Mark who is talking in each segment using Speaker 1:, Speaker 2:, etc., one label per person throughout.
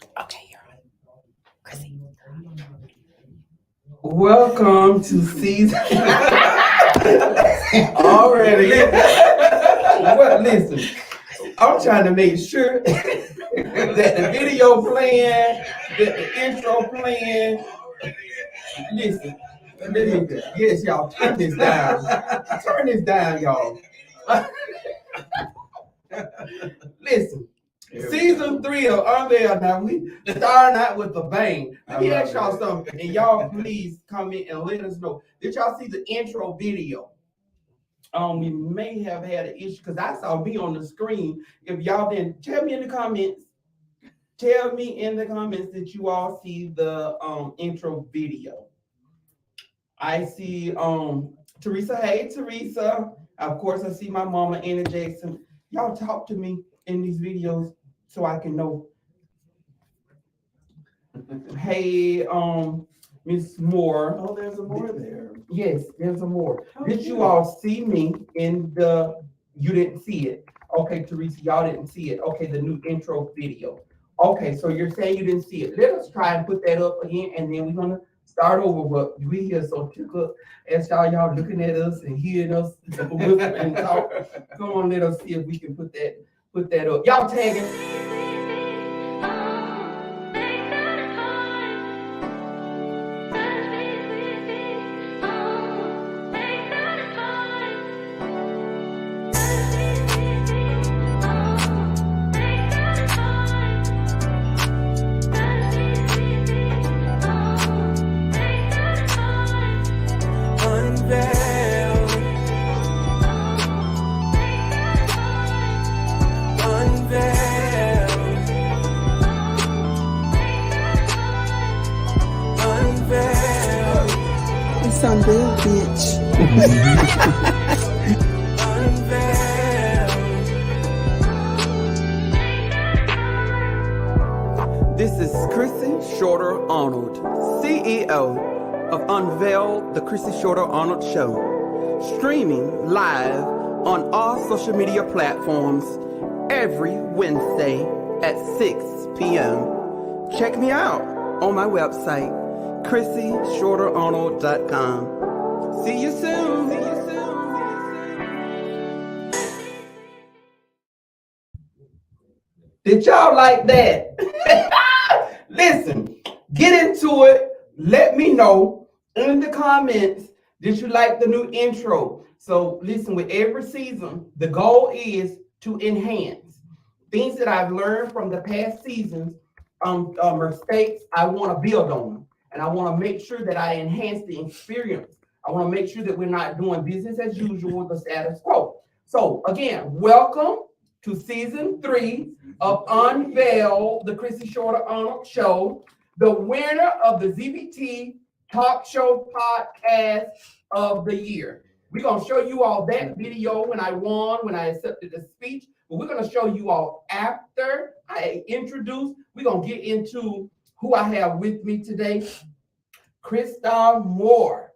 Speaker 1: Okay, you're on. Chrissy.
Speaker 2: Welcome to season. Already. Well, listen, I'm trying to make sure that the video playing, that the intro playing. Listen, yes, y'all, turn this down. Turn this down, y'all. Listen. Season 3 of Unveiled. Now we starting out with a bang. Let me ask y'all something, and y'all please comment and let us know. Did y'all see the intro video? We may have had an issue because I saw me on the screen. If y'all didn't, tell me in the comments. Tell me in the comments that you all see the intro video. I see Teresa. Hey Teresa. Of course, I see my mama Anna Jackson. Y'all talk to me in these videos so I can know. Hey, Miss Moore.
Speaker 3: Oh, there's a more there.
Speaker 2: Yes, there's a more.
Speaker 3: Oh,
Speaker 2: Did you
Speaker 3: yeah.
Speaker 2: all see me in the? You didn't see it. Okay, Teresa, y'all didn't see it. Okay, the new intro video. Okay, so you're saying you didn't see it. Let us try and put that up again, and then we're gonna start over. But we here so tickled as y'all looking at us and hearing us and talk. Come on, let us see if we can put that up. Y'all tagging.
Speaker 4: Some big bitch.
Speaker 2: This is Chrissy Shorter-Arnold, CEO of Unveil the Chrissy Shorter-Arnold Show, streaming live on all social media platforms every Wednesday at 6 p.m. Check me out on my website, ChrissyShorterArnold.com. See you soon. See you soon. Did y'all like that? Listen, get into it. Let me know in the comments. Did you like the new intro? So listen, with every season, the goal is to enhance things that I've learned from the past seasons, mistakes. I want to build on them. And I want to make sure that I enhance the experience. I want to make sure that we're not doing business as usual, the status quo. So again, welcome to season 3 of Unveil the Chrissy Shorter-Arnold Show, the winner of the ZBT Talk Show Podcast of the Year. We're going to show you all that video when I won, when I accepted the speech. But we're going to show you all after I introduce. We're going to get into who I have with me today. Christophe Moore,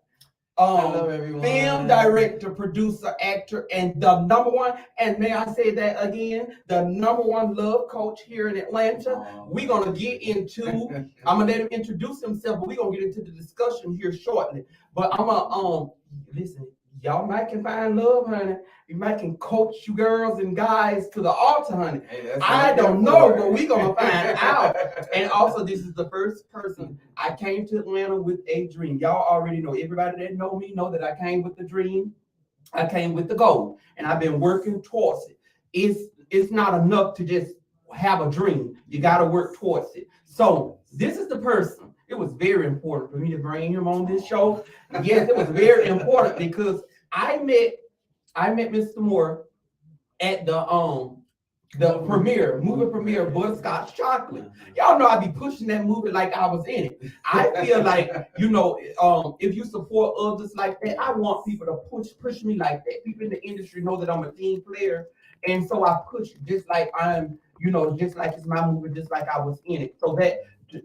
Speaker 3: Hello, everyone.
Speaker 2: film director, producer, actor, and the number one, and may I say that again, the number one love coach here in Atlanta. We're going to get into, I'm going to let him introduce himself, but we're going to get into the discussion here shortly. But I'm going to, listen, y'all might can find love, honey. You might can coach you girls and guys to the altar, honey.
Speaker 3: Hey,
Speaker 2: I don't know, but we're going to find out. And also, this is the first person I came to Atlanta with a dream. Y'all already know. Everybody that know me know that I came with the dream. I came with the goal, and I've been working towards it. It's not enough to just have a dream. You got to work towards it. So this is the person. It was very important for me to bring him on this show. Yes, it was very important because I met Mr. Moore at the movie premiere, Butterscotch Chocolate. Y'all know I be pushing that movie like I was in it. I feel like, if you support others like that, I want people to push me like that. People in the industry know that I'm a team player. And so I push just like I'm, just like it's my movie, just like I was in it. So that, to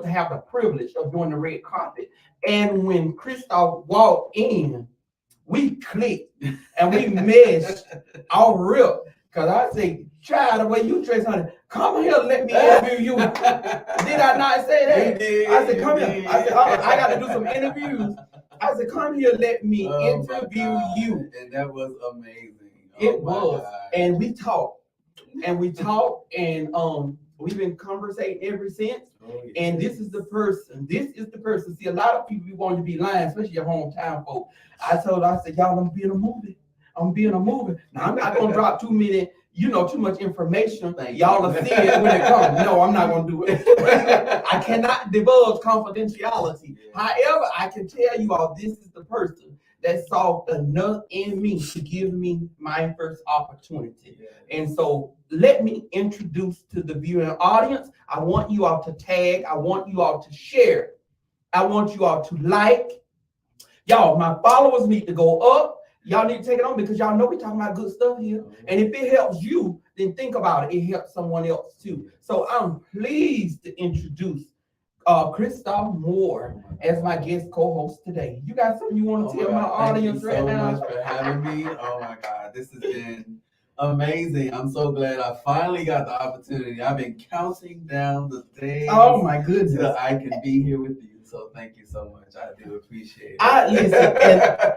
Speaker 2: have the privilege of doing the red carpet. And when Christophe walked in, we clicked and we meshed all real. Cause I say, child, the way you dress, honey, come here, let me interview you. Did I not say that?
Speaker 3: You did,
Speaker 2: I said, come
Speaker 3: you
Speaker 2: here.
Speaker 3: did.
Speaker 2: I said, I got to do some interviews. I said, come here, let me interview you.
Speaker 3: And that was amazing.
Speaker 2: It was. God. And we talked. And we talked, and we've been conversating ever since. Oh, yes. And this is the person. See, a lot of people want to be lying, especially your hometown folk. I told her, I said, y'all, I'm being a movie. Now, I'm not going to drop too much information. Y'all will see it when it comes. No, I'm not going to do it. I cannot divulge confidentiality. However, I can tell you all, this is the person that saw enough in me to give me my first opportunity. Yeah. And so let me introduce to the viewing audience. I want you all to tag. I want you all to share. I want you all to like. Y'all, my followers need to go up. Y'all need to take it on because y'all know we're talking about good stuff here. And if it helps you, then think about it. It helps someone else too. So I'm pleased to introduce Christophe Moore as my guest co-host today. You got something you want to tell my audience right now?
Speaker 3: Thank you so much for having me. Oh my God, this has been amazing. I'm so glad I finally got the opportunity. I've been counting down the days.
Speaker 2: Oh my goodness,
Speaker 3: so I can be here with you. So thank you so much. I do appreciate it.
Speaker 2: Listen,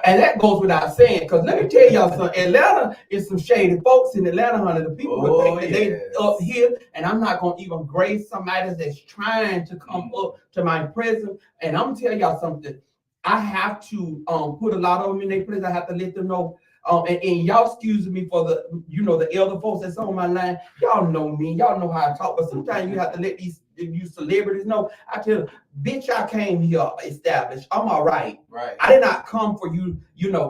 Speaker 2: and that goes without saying, because let me tell y'all something. Atlanta is some shady folks in Atlanta, honey. The people would think that they up here, and I'm not going to even grace somebody that's trying to come up to my presence. And I'm going to tell y'all something. I have to put a lot of them in their place. I have to let them know. And y'all excuse me for the elder folks that's on my line. Y'all know me. Y'all know how I talk. But sometimes you have to let you celebrities know. I tell them, bitch, I came here established. I'm all right.
Speaker 3: Right.
Speaker 2: I did not come for you,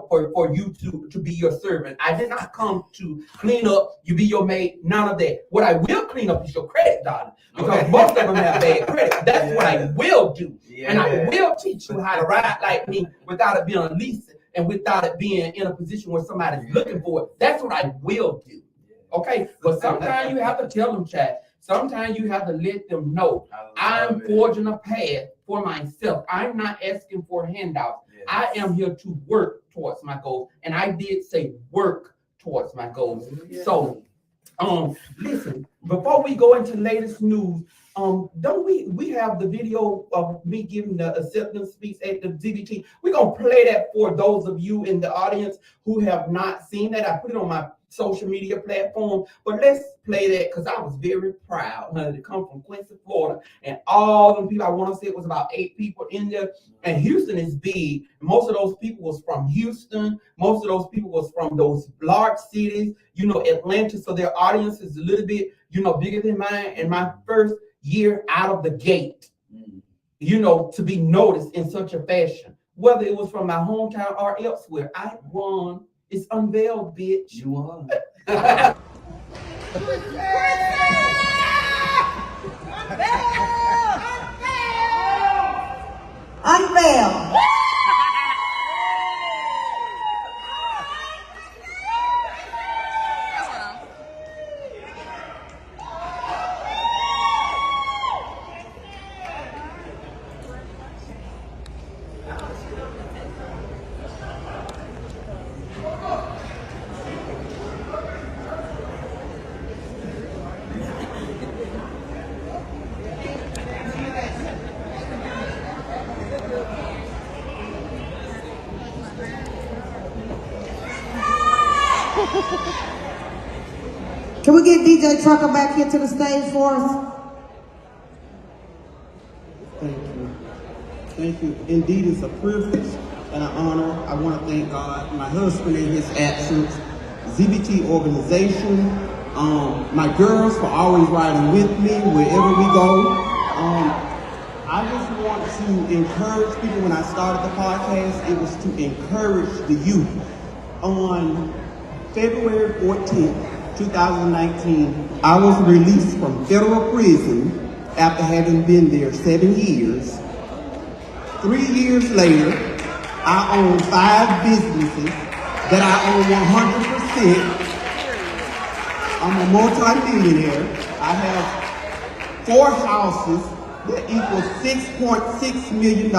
Speaker 2: for you to be your servant. I did not come to clean up, you be your maid, none of that. What I will clean up is your credit, darling. Because most of them have bad credit. That's what I will do. Yeah. And I will teach you how to ride like me without it being a lease and without it being in a position where somebody's looking for it. That's what I will do. Okay? But sometimes you have to tell them, chat. Sometimes you have to let them know I'm forging a path for myself. I'm not asking for handouts. Yes. I am here to work towards my goals. And I did say work towards my goals. Yes. So, listen, before we go into latest news, don't we have the video of me giving the acceptance speech at the ZBT? We're going to play that for those of you in the audience who have not seen that. I put it on my social media platform, but let's play that because I was very proud to come from Quincy, Florida, and all them people. I want to say it was about 8 people in there, and Houston is big. Most of those people was from Houston. Most of those people was from those large cities, Atlanta. So their audience is a little bit, bigger than mine. And my first year out of the gate, to be noticed in such a fashion, whether it was from my hometown or elsewhere, I won. It's unveiled, bitch.
Speaker 3: You won.
Speaker 5: Unveil. Can we get DJ Trucker back here to the stage for us?
Speaker 6: Thank you. Thank you. Indeed, it's a privilege and an honor. I want to thank God, my husband in his absence, ZBT organization, my girls for always riding with me wherever we go. I just want to encourage people. When I started the podcast, it was to encourage the youth. On February 14th, 2019, I was released from federal prison after having been there 7 years. 3 years later, I own 5 businesses that I own 100%. I'm a multi-millionaire. I have 4 houses that equal $6.6 million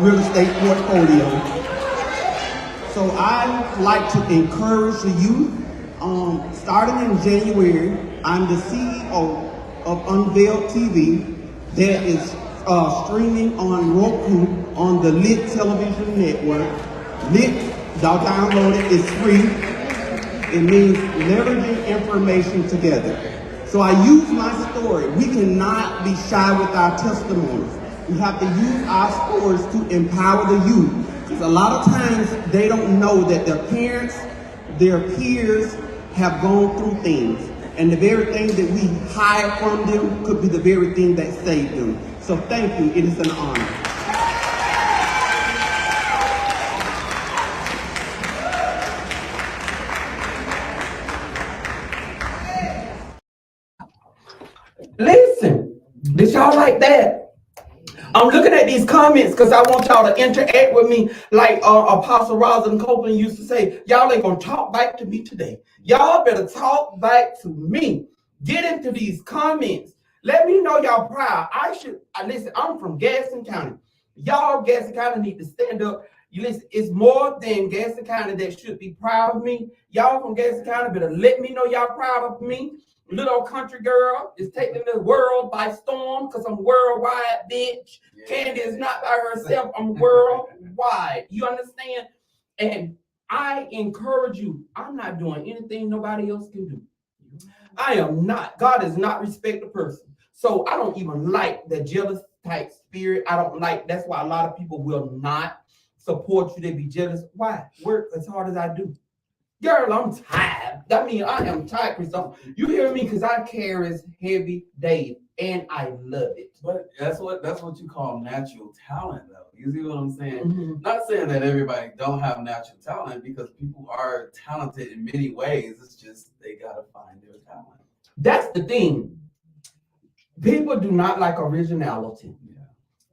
Speaker 6: real estate portfolio. So I like to encourage the youth. Starting in January, I'm the CEO of Unveiled TV that is streaming on Roku on the Lit Television Network. Lit, y'all download it, it's free. It means leveraging information together. So I use my story. We cannot be shy with our testimonies. We have to use our stories to empower the youth. Because a lot of times they don't know that their parents, their peers have gone through things. And the very thing that we hide from them could be the very thing that saved them. So thank you, it is an honor.
Speaker 2: Listen, did y'all like that? I'm looking at these comments because I want y'all to interact with me like Apostle Rosalind Copeland used to say. Y'all ain't gonna talk back to me today. Y'all better talk back to me. Get into these comments. Let me know y'all proud. Listen, I'm from Gaston County. Y'all Gaston County need to stand up. You listen, it's more than Gaston County that should be proud of me. Y'all from Gaston County better let me know y'all proud of me. Little country girl is taking the world by storm because I'm worldwide, bitch. Yeah. Candy is not by herself. I'm worldwide. You understand? And I encourage you. I'm not doing anything nobody else can do. I am not. God is not respect a person. So I don't even like the jealous type spirit. I don't like. That's why a lot of people will not support you. They be jealous. Why? Work as hard as I do. Girl, I'm tired. I mean, I am tired, Christophe. You hear me? Because I carry heavy days, and I love it.
Speaker 3: But that's what you call natural talent, though. You see what I'm saying? Mm-hmm. Not saying that everybody don't have natural talent, because people are talented in many ways. It's just they gotta find their talent.
Speaker 2: That's the thing. People do not like originality. Yeah.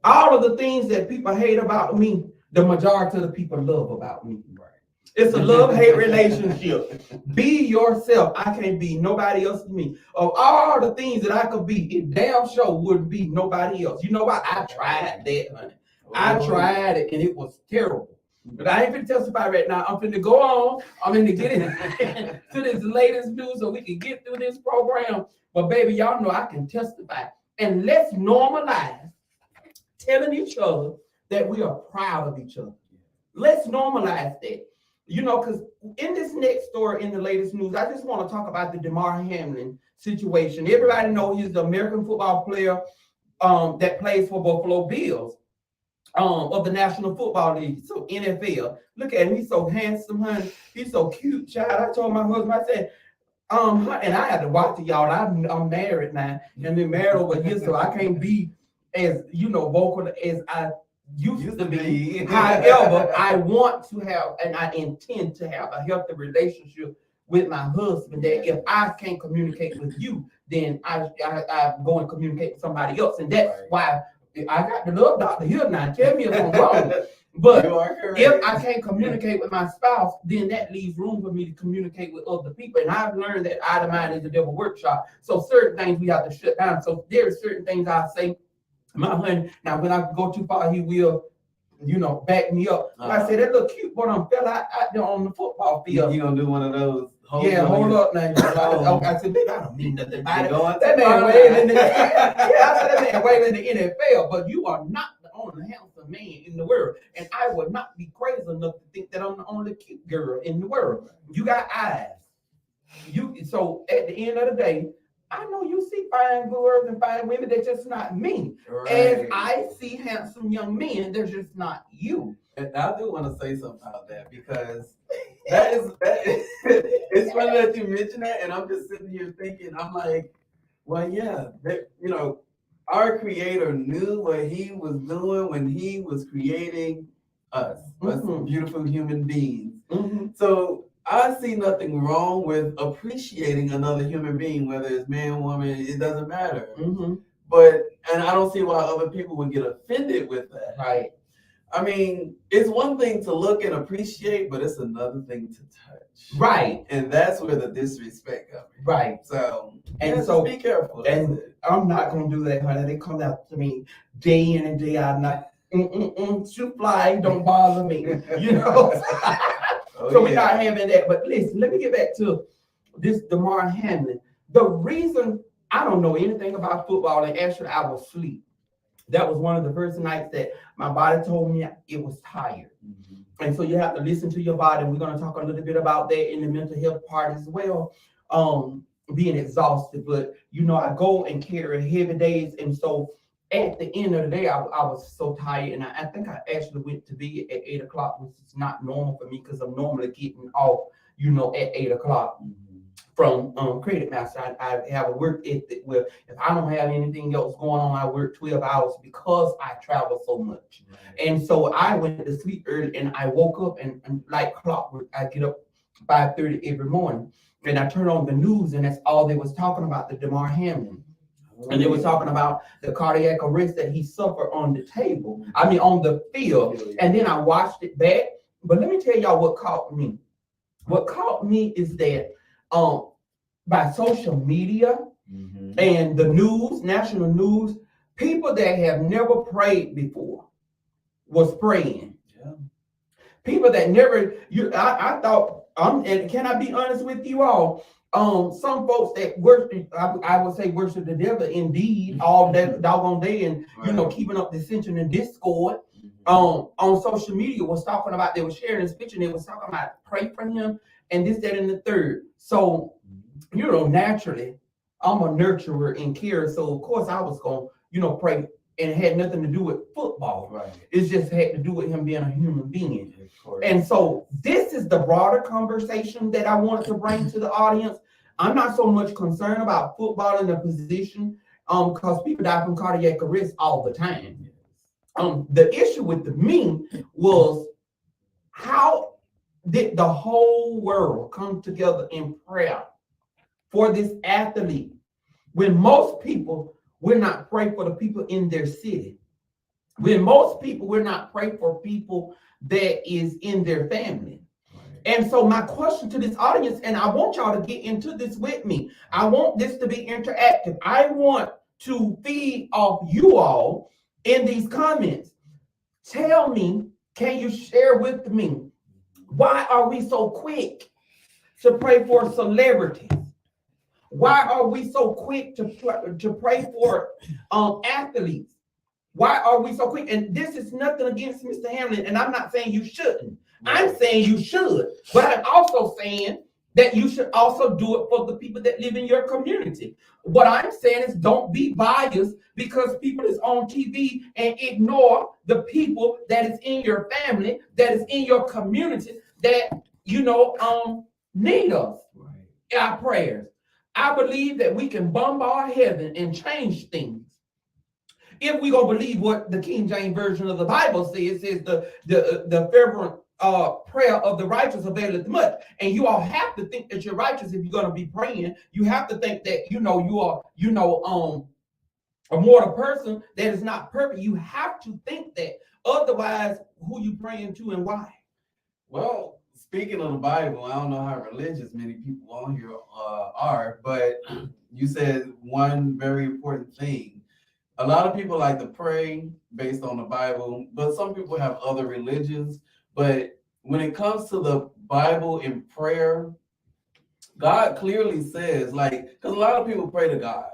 Speaker 2: All of the things that people hate about me, the majority of the people love about me. Right. It's a love-hate relationship. Be yourself. I can't be nobody else than me. Of all the things that I could be, it damn sure wouldn't be nobody else. You know what? I tried that, honey. I tried it, and it was terrible. But I ain't finna testify right now. I'm finna go on. I'm finna get into this latest news so we can get through this program. But baby, y'all know I can testify. And let's normalize telling each other that we are proud of each other. Let's normalize that. You know, because in this next story, in the latest news, I just want to talk about the Damar Hamlin situation. Everybody knows he's the American football player that plays for Buffalo Bills of the National Football League, so NFL. Look at him, he's so handsome, honey. He's so cute, child. I told my husband, I said, and I had to watch it, y'all. I'm married now, and been married over here, so I can't be as, vocal as I used to be. However, I want to have, and I intend to have a healthy relationship with my husband, that if I can't communicate with you, then I go and communicate with somebody else. And that's why I got the love doctor here now. Tell me if I'm wrong. But if I can't communicate with my spouse, then that leaves room for me to communicate with other people. And I've learned that out of mind is the devil workshop. So certain things we have to shut down. So there are certain things I say, my honey, now when I go too far, he will, back me up. I said, that little cute boy fell out there on the football field.
Speaker 3: You gonna do one of those?
Speaker 2: Hold up now. I said, baby, I don't mean nothing about it. That man wailing in the I said, that man wailing in the NFL, but you are not the only handsome man in the world. And I would not be crazy enough to think that I'm the only cute girl in the world. You got eyes. So at the end of the day, I know you see fine girls and fine women, they're just not me. Right. As I see handsome young men, they're just not you.
Speaker 3: And I do want to say something about that, because that is it's funny that you mentioned that, and I'm just sitting here thinking, I'm like, well, yeah, our Creator knew what He was doing when He was creating us, mm-hmm. beautiful human beings. Mm-hmm. So I see nothing wrong with appreciating another human being, whether it's man, woman, it doesn't matter. Mm-hmm. And I don't see why other people would get offended with that.
Speaker 2: Right.
Speaker 3: I mean, it's one thing to look and appreciate, but it's another thing to touch.
Speaker 2: Right.
Speaker 3: And that's where the disrespect comes.
Speaker 2: Right.
Speaker 3: So,
Speaker 2: so
Speaker 3: be careful.
Speaker 2: And I'm not going to do that, honey. They come out to me day in and day out. Not, shoot fly, don't bother me. So we're not having that. But listen, let me get back to this DeMar Hamlin. The reason I don't know anything about football, and actually I was asleep. That was one of the first nights that my body told me it was tired. And so you have to listen to your body. We're going to talk a little bit about that in the mental health part as well. Being exhausted, but I go and carry heavy days, and so at the end of the day, I was so tired, and I think I actually went to bed at 8 o'clock, which is not normal for me because I'm normally getting off, at 8 o'clock from Credit Master. I have a work ethic where if I don't have anything else going on, I work 12 hours because I travel so much. And so I went to sleep early, and I woke up and like clockwork, I get up 5:30 every morning, and I turn on the news, and that's all they was talking about, the DeMar Hamlin. And they were talking about the cardiac arrest that he suffered on the field. And then I watched it back. But let me tell y'all what caught me. What caught me is that by social media and the news, national news, people that have never prayed before was praying. Yeah. People that never, I thought, and can I be honest with you all? Some folks that worship, I would say worship the devil indeed all that doggone day, and keeping up dissension and discord on social media was talking about, they were sharing this picture, and they was talking about pray for him and this, that, and the third. So, naturally, I'm a nurturer and carer. So of course I was gonna, pray, and it had nothing to do with football. Right. It just had to do with him being a human being. And so this is the broader conversation that I wanted to bring to the audience. I'm not so much concerned about football in the position, because people die from cardiac arrest all the time. The issue with me was, how did the whole world come together in prayer for this athlete when most people will not pray for the people in their city? When most people will not pray for people that is in their family. And so my question to this audience, and I want y'all to get into this with me. I want this to be interactive. I want to feed off you all in these comments. Tell me, can you share with me, why are we so quick to pray for celebrities? Why are we so quick to pray for athletes? Why are we so quick? And this is nothing against Mr. Hamlin, and I'm not saying you shouldn't. I'm saying you should, but I'm also saying that you should also do it for the people that live in your community. What I'm saying is, don't be biased because people is on TV and ignore the people that is in your family, that is in your community, that need us. Our prayers. I believe that we can bombard heaven and change things if we gonna believe what the King James Version of the Bible says. It says the fervent prayer of the righteous availeth much. And you all have to think that you're righteous if you're gonna be praying. You have to think that you are a mortal person that is not perfect. You have to think that. Otherwise, who you praying to and why?
Speaker 3: Well, speaking of the Bible, I don't know how religious many people on here are, but you said one very important thing. A lot of people like to pray based on the Bible, but some people have other religions. But when it comes to the Bible and prayer, God clearly says, because a lot of people pray to God.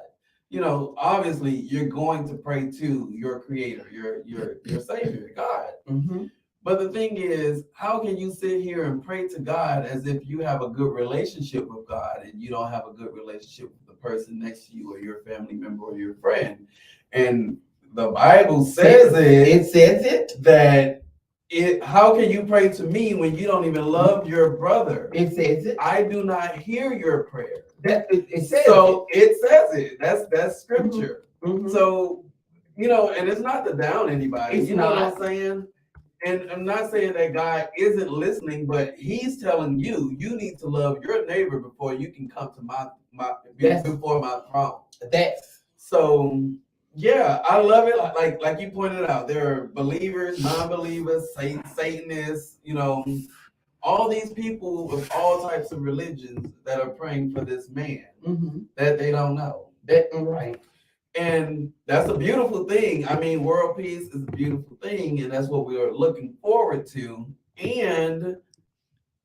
Speaker 3: Obviously you're going to pray to your creator, your savior, God. Mm-hmm. But the thing is, how can you sit here and pray to God as if you have a good relationship with God and you don't have a good relationship with the person next to you or your family member or your friend? And the Bible says how can you pray to me when you don't even love your brother? It says it. I do not hear your prayer. It says it. That's scripture. Mm-hmm. So, and it's not to down anybody. You know what I'm saying? And I'm not saying that God isn't listening, but he's telling you need to love your neighbor before you can come to before my throne. So yeah, I love it. Like you pointed out, there are believers, non-believers, Satanists, all these people of all types of religions that are praying for this man that they don't know. Right. And that's a beautiful thing. I mean, world peace is a beautiful thing, and that's what we are looking forward to. And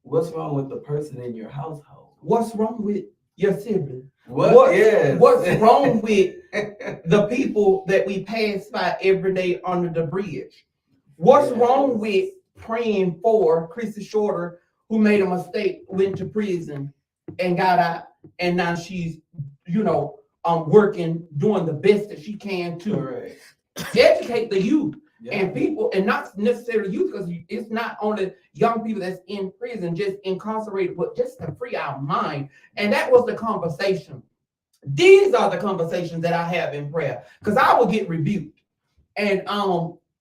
Speaker 3: what's wrong with the person in your household?
Speaker 2: What's wrong with your sibling?
Speaker 3: Yes.
Speaker 2: What's wrong with the people that we pass by every day under the bridge? What's wrong with praying for Chrissy Shorter, who made a mistake, went to prison and got out, and now she's, working, doing the best that she can to educate the youth and people, and not necessarily youth, because it's not only young people that's in prison, just incarcerated, but just to free our mind. And that was the conversation. These are the conversations that I have in prayer, because I will get rebuked. And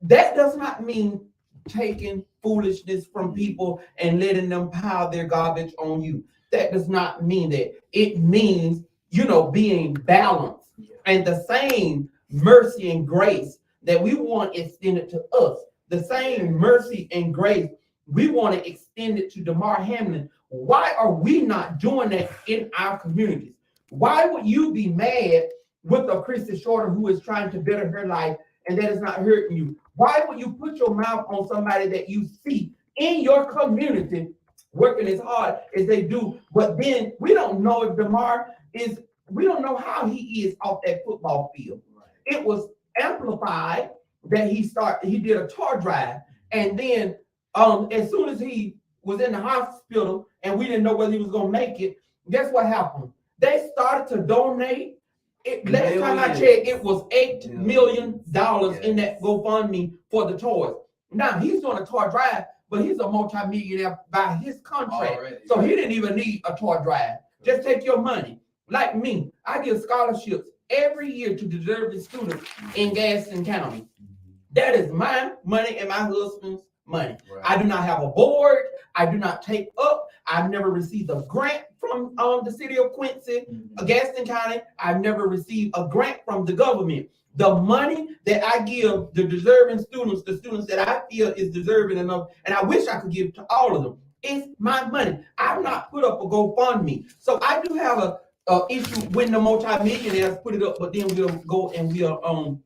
Speaker 2: that does not mean taking foolishness from people and letting them pile their garbage on you. That does not mean that. It means, being balanced, and the same mercy and grace that we want extended to us, the same mercy and grace we want to extend it to DeMar Hamlin. Why are we not doing that in our communities? Why would you be mad with a Christy Shorter who is trying to better her life and that is not hurting you? Why would you put your mouth on somebody that you see in your community working as hard as they do? But then we don't know if DeMar is, we don't know how he is off that football field. It was amplified that he did a tour drive, and then as soon as he was in the hospital and we didn't know whether he was gonna make it, guess what happened? They started to donate. Last time I checked, it was $8 million in that GoFundMe for the tours. Now he's doing a tour drive, but he's a multi-millionaire by his contract. So he didn't even need a tour drive. Just take your money. Like me, I give scholarships every year to deserving students in Gaston County. That is my money and my husband's money. I do not have a board. I do not take up. I've never received a grant from the city of Quincy, Gaston County. I've never received a grant from the government. The money that I give the deserving students, the students that I feel is deserving enough, and I wish I could give to all of them, it's my money. I've not put up a GoFundMe. So I do have a issue when the multi-millionaires put it up, but then we'll go and we'll,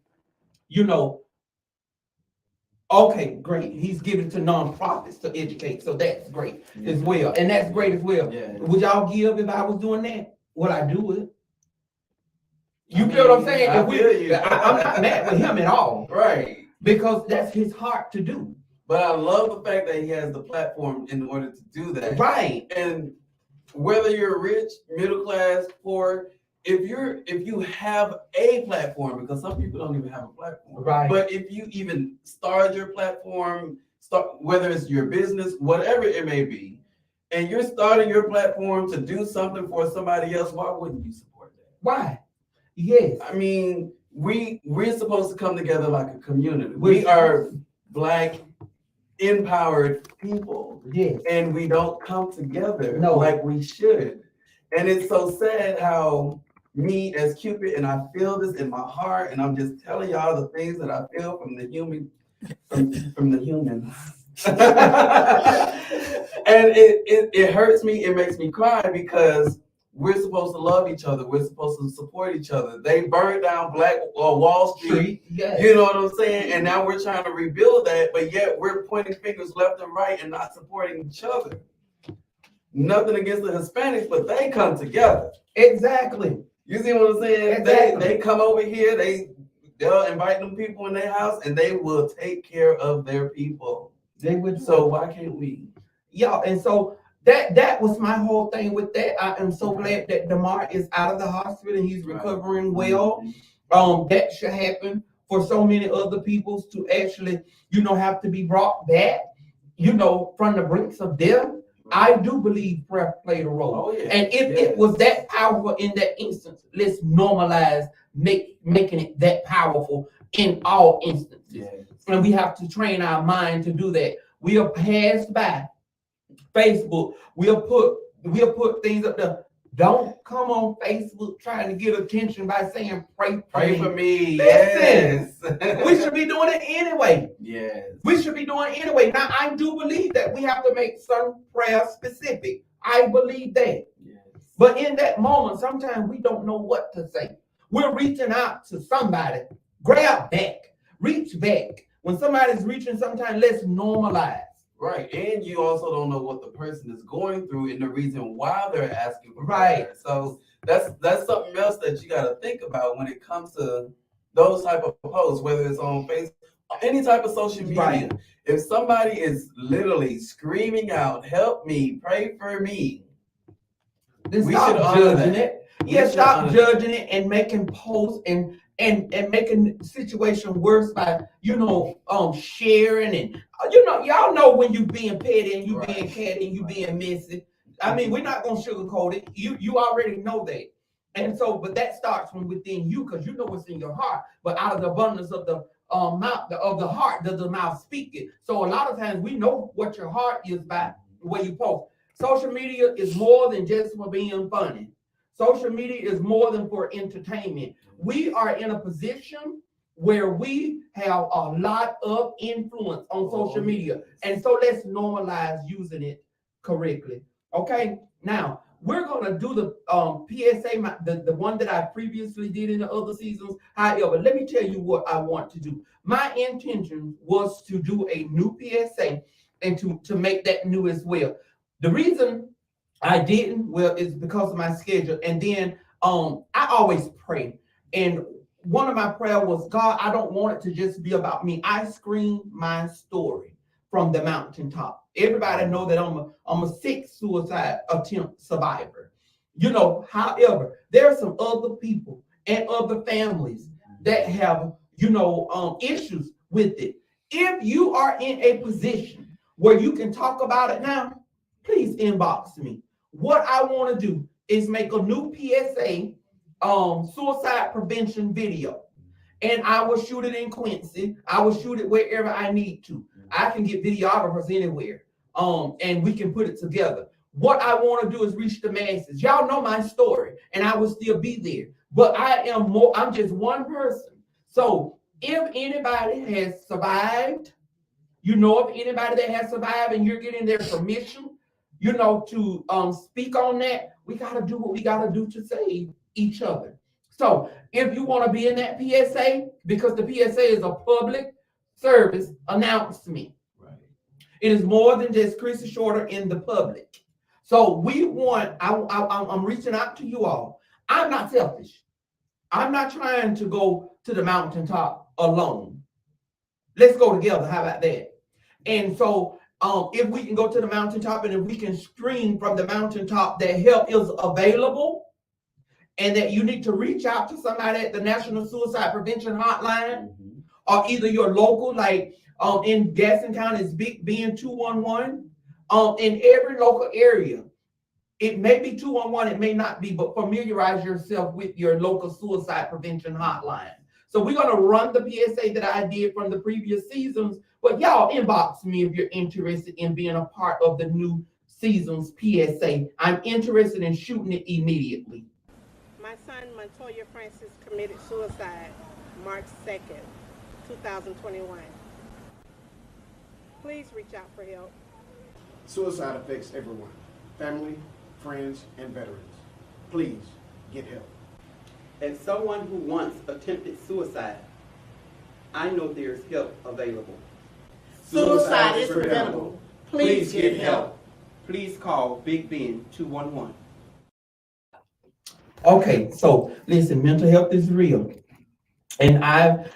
Speaker 2: okay, great. He's giving to nonprofits to educate, so that's great as well, and that's great as well. Would y'all give if I was doing that? Would I do it? You feel what I'm saying? I'm not mad with him at all,
Speaker 3: Right?
Speaker 2: Because that's his heart to do.
Speaker 3: But I love the fact that he has the platform in order to do that.
Speaker 2: Right.
Speaker 3: And whether you're rich, middle class, poor, if you have a platform, because some people don't even have a platform,
Speaker 2: right?
Speaker 3: But if you even start your platform, whether it's your business, whatever it may be, and you're starting your platform to do something for somebody else, why wouldn't you support that?
Speaker 2: Why? Yes.
Speaker 3: I mean, we're supposed to come together like a community. We are Black empowered people.
Speaker 2: Yes.
Speaker 3: And we don't come together
Speaker 2: like
Speaker 3: we should. And it's so sad how me as Cupid, and I feel this in my heart, and I'm just telling y'all the things that I feel from the human, from the humans. And it hurts me, it makes me cry, because we're supposed to love each other. We're supposed to support each other. They burned down Wall Street.
Speaker 2: Yes.
Speaker 3: You know what I'm saying? And now we're trying to rebuild that, but yet we're pointing fingers left and right and not supporting each other. Nothing against the Hispanics, but they come together.
Speaker 2: Exactly.
Speaker 3: You see what I'm saying?
Speaker 2: Exactly.
Speaker 3: They come over here. They'll invite them people in their house, and they will take care of their people.
Speaker 2: They would.
Speaker 3: So why can't we?
Speaker 2: Yeah, and so that was my whole thing with that. I am so glad that DeMar is out of the hospital and he's recovering well. That should happen for so many other people to actually, have to be brought back, from the brinks of death. I do believe prayer played a role.
Speaker 3: Oh, yeah.
Speaker 2: And if it was that powerful in that instance, let's normalize making it that powerful in all instances.
Speaker 3: Yes.
Speaker 2: And we have to train our mind to do that. We'll pass by Facebook. We'll put things up there. Don't come on Facebook trying to get attention by saying pray
Speaker 3: for me.
Speaker 2: Listen,
Speaker 3: Yes.
Speaker 2: we should be doing it anyway.
Speaker 3: Yes.
Speaker 2: We should be doing it anyway. Now, I do believe that we have to make some prayer specific. I believe that.
Speaker 3: Yes.
Speaker 2: But in that moment, sometimes we don't know what to say. We're reaching out to somebody. Grab back. Reach back. When somebody's reaching, sometimes let's normalize.
Speaker 3: Right, and you also don't know what the person is going through and the reason why they're asking for
Speaker 2: Right.
Speaker 3: prayer. So that's something else that you got to think about when it comes to those type of posts, whether it's on Facebook, any type of social media.
Speaker 2: Right.
Speaker 3: If somebody is literally screaming out, "Help me, pray for me,"
Speaker 2: Then
Speaker 3: we
Speaker 2: stop
Speaker 3: should honor
Speaker 2: judging
Speaker 3: that.
Speaker 2: it.
Speaker 3: We
Speaker 2: Yeah,
Speaker 3: should
Speaker 2: stop
Speaker 3: honor
Speaker 2: judging it and making posts and making the situation worse by sharing and y'all know when you being petty and you
Speaker 3: Right.
Speaker 2: being catty and you being messy. I mean, we're not gonna sugarcoat it. You already know that. And so, but that starts from within you because you know what's in your heart. But out of the abundance of the mouth of the heart does the mouth speak it. So a lot of times we know what your heart is by the way you post. Social media is more than just for being funny. Social media is more than for entertainment. We are in a position where we have a lot of influence on social media. And so let's normalize using it correctly. Okay, now we're gonna do the PSA, the one that I previously did in the other seasons. However, let me tell you what I want to do. My intention was to do a new PSA and to make that new as well. The reason I didn't, well, it's because of my schedule. And then I always pray. And one of my prayer was, God, I don't want it to just be about me. I scream my story from the mountaintop. Everybody know that I'm a 6 suicide attempt survivor. However, there are some other people and other families that have, issues with it. If you are in a position where you can talk about it now, please inbox me. What I want to do is make a new PSA suicide prevention video. And I will shoot it in Quincy. I will shoot it wherever I need to. I can get videographers anywhere. And we can put it together. What I want to do is reach the masses. Y'all know my story, and I will still be there. But I'm just one person. So if anybody has survived, if anybody that has survived and you're getting their permission, to speak on that, we got to do what we got to do to save each other. So if you want to be in that PSA, because the PSA is a public service announcement.
Speaker 3: Right.
Speaker 2: It is more than just Chris Shorter in the public. So I'm reaching out to you all. I'm not selfish. I'm not trying to go to the mountaintop alone. Let's go together. How about that? And so if we can go to the mountaintop and if we can scream from the mountaintop that help is available and that you need to reach out to somebody at the National Suicide Prevention Hotline or either your local, like in Gaston County, it's Big Bend 211. In every local area, it may be 211, it may not be, but familiarize yourself with your local suicide prevention hotline. So we're going to run the PSA that I did from the previous seasons, but y'all inbox me if you're interested in being a part of the new season's PSA. I'm interested in shooting it immediately.
Speaker 7: My son, Montoya Francis, committed suicide March 2nd, 2021. Please reach out for help.
Speaker 8: Suicide affects everyone, family, friends, and veterans. Please get help.
Speaker 6: As someone who once attempted suicide, I know there's help available.
Speaker 8: Suicide is preventable. Please get help.
Speaker 6: Please call Big Ben 211.
Speaker 2: Okay, so listen, mental health is real. And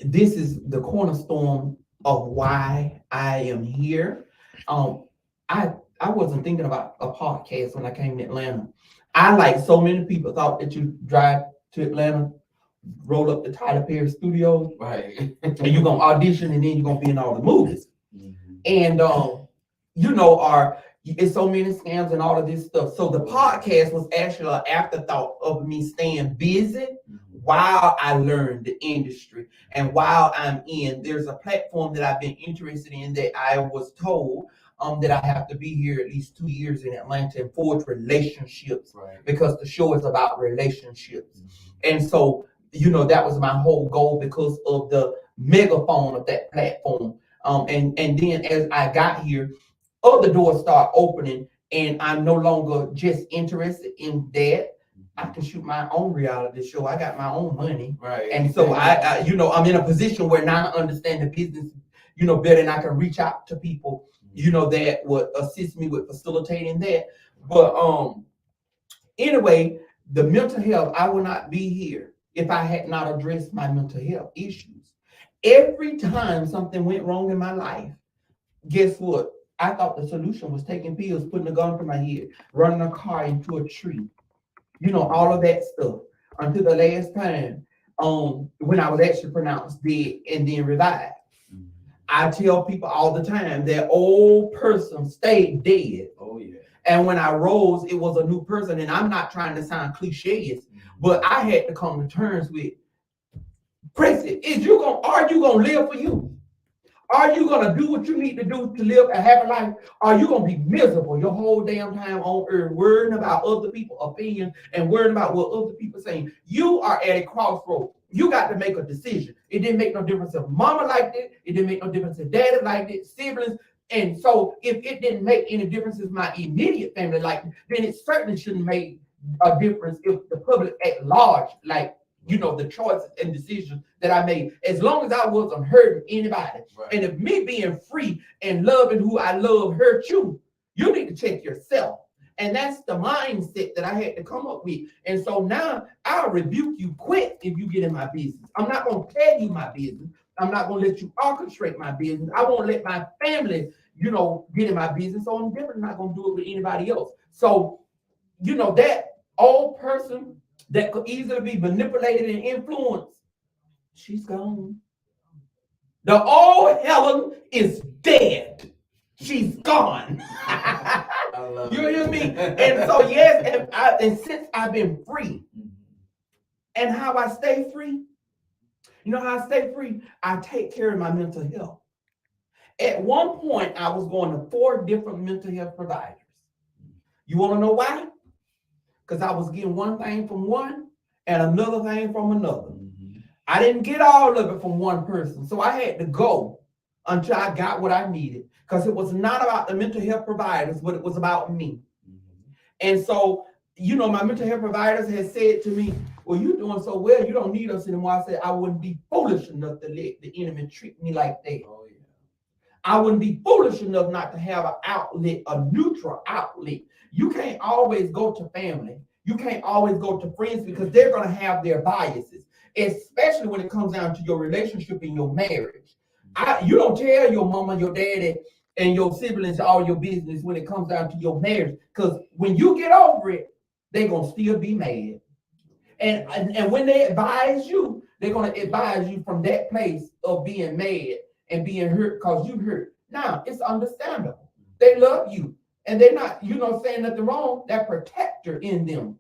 Speaker 2: this is the cornerstone of why I am here. I wasn't thinking about a podcast when I came to Atlanta. I, like so many people, thought that you drive to Atlanta, roll up the Tyler Perry Studios,
Speaker 3: Right.
Speaker 2: and you're gonna audition, and then you're gonna be in all the movies. And it's so many scams and all of this stuff. So the podcast was actually an afterthought of me staying busy while I learned the industry. And while I'm there's a platform that I've been interested in that I was told that I have to be here at least 2 years in Atlanta and forge relationships,
Speaker 3: Right.
Speaker 2: because the show is about relationships. And so, that was my whole goal because of the megaphone of that platform. And then as I got here, other doors start opening, and I'm no longer just interested in that. I can shoot my own reality show. I got my own money.
Speaker 3: Right.
Speaker 2: And so I'm in a position where now I understand the business, better, and I can reach out to people, that would assist me with facilitating that. But anyway, the mental health, I would not be here if I had not addressed my mental health issues. Every time something went wrong in my life, guess what? I thought the solution was taking pills, putting a gun to my head, running a car into a tree, all of that stuff. Until the last time, when I was actually pronounced dead and then revived. I tell people all the time that old person stayed dead.
Speaker 3: Oh yeah.
Speaker 2: And when I rose, it was a new person. And I'm not trying to sound cliches, but I had to come to terms with, Chrissy, are you gonna live for you? Are you gonna do what you need to do to live a happy life? Are you gonna be miserable your whole damn time on earth, worrying about other people's opinions and worrying about what other people are saying? You are at a crossroad. You got to make a decision. It didn't make no difference if mama liked it. It didn't make no difference if daddy liked it, siblings. And so if it didn't make any difference if my immediate family liked it, then it certainly shouldn't make a difference if the public at large liked the choices and decisions that I made, as long as I wasn't hurting anybody.
Speaker 3: Right.
Speaker 2: And if me being free and loving who I love hurt you, you need to check yourself. And that's the mindset that I had to come up with. And so now I'll rebuke you quick if you get in my business. I'm not going to tell you my business. I'm not going to let you orchestrate my business. I won't let my family, get in my business. So I'm definitely not going to do it with anybody else. So, that old person that could easily be manipulated and influenced, she's gone. The old Helen is dead. She's gone. You hear me? And so, yes, and since I've been free, and how I stay free, how I stay free? I take care of my mental health. At one point, I was going to 4 different mental health providers. You want to know why? Because I was getting one thing from one and another thing from another. I didn't get all of it from one person. So I had to go until I got what I needed. Because it was not about the mental health providers, but it was about me. And so, my mental health providers had said to me, well, you're doing so well, you don't need us anymore. I said, I wouldn't be foolish enough to let the enemy treat me like that.
Speaker 3: Oh, yeah.
Speaker 2: I wouldn't be foolish enough not to have an outlet, a neutral outlet. You can't always go to family. You can't always go to friends because they're going to have their biases, especially when it comes down to your relationship and your marriage. You don't tell your mama, your daddy, and your siblings all your business when it comes down to your marriage, because when you get over it, they're going to still be mad. And when they advise you, they're going to advise you from that place of being mad and being hurt because you hurt. Now, it's understandable. They love you. And they're not, saying nothing wrong. That protector in them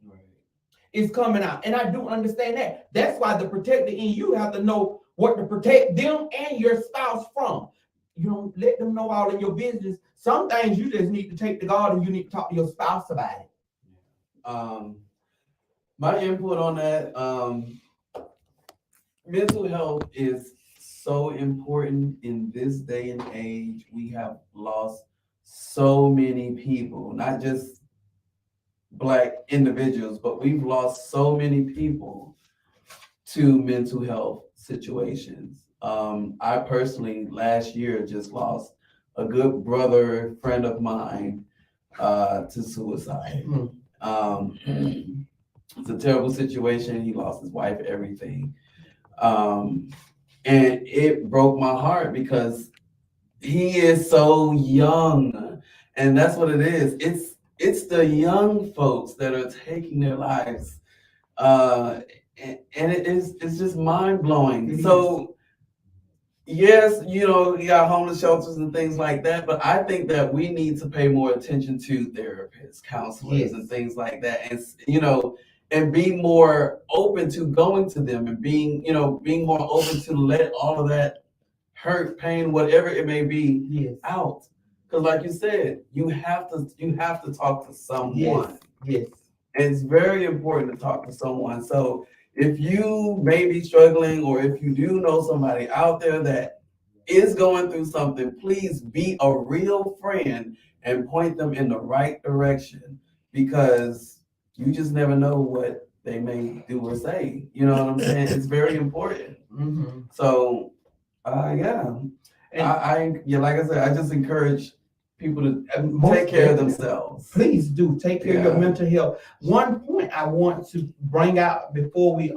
Speaker 2: is coming out. And I do understand that. That's why the protector in you have to know what to protect them and your spouse from. You don't let them know all in your business. Some things you just need to take to God and you need to talk to your spouse about it.
Speaker 3: My input on that, mental health is so important in this day and age. We have lost so many people, not just Black individuals, but we've lost so many people to mental health situations. I personally last year just lost a good brother, friend of mine, to suicide. It's a terrible situation. He lost his wife, everything. And it broke my heart because he is so young. And that's what it is. It's the young folks that are taking their lives. And it's just mind-blowing. So yes, you got homeless shelters and things like that, but I think that we need to pay more attention to therapists, counselors, and things like that. And, and be more open to going to them and being more open to let all of that hurt, pain, whatever it may be, out. Because like you said, you have to talk to someone.
Speaker 2: Yes.
Speaker 3: And it's very important to talk to someone. So if you may be struggling, or if you do know somebody out there that is going through something, please be a real friend and point them in the right direction, because you just never know what they may do or say. You know what I'm saying? It's very important. So, yeah.
Speaker 2: And
Speaker 3: yeah, like I said, I just encourage people to
Speaker 2: most
Speaker 3: take care of
Speaker 2: definitely.
Speaker 3: themselves.
Speaker 2: Please do take care of your
Speaker 3: Yeah.
Speaker 2: mental health. One point I want to bring out before we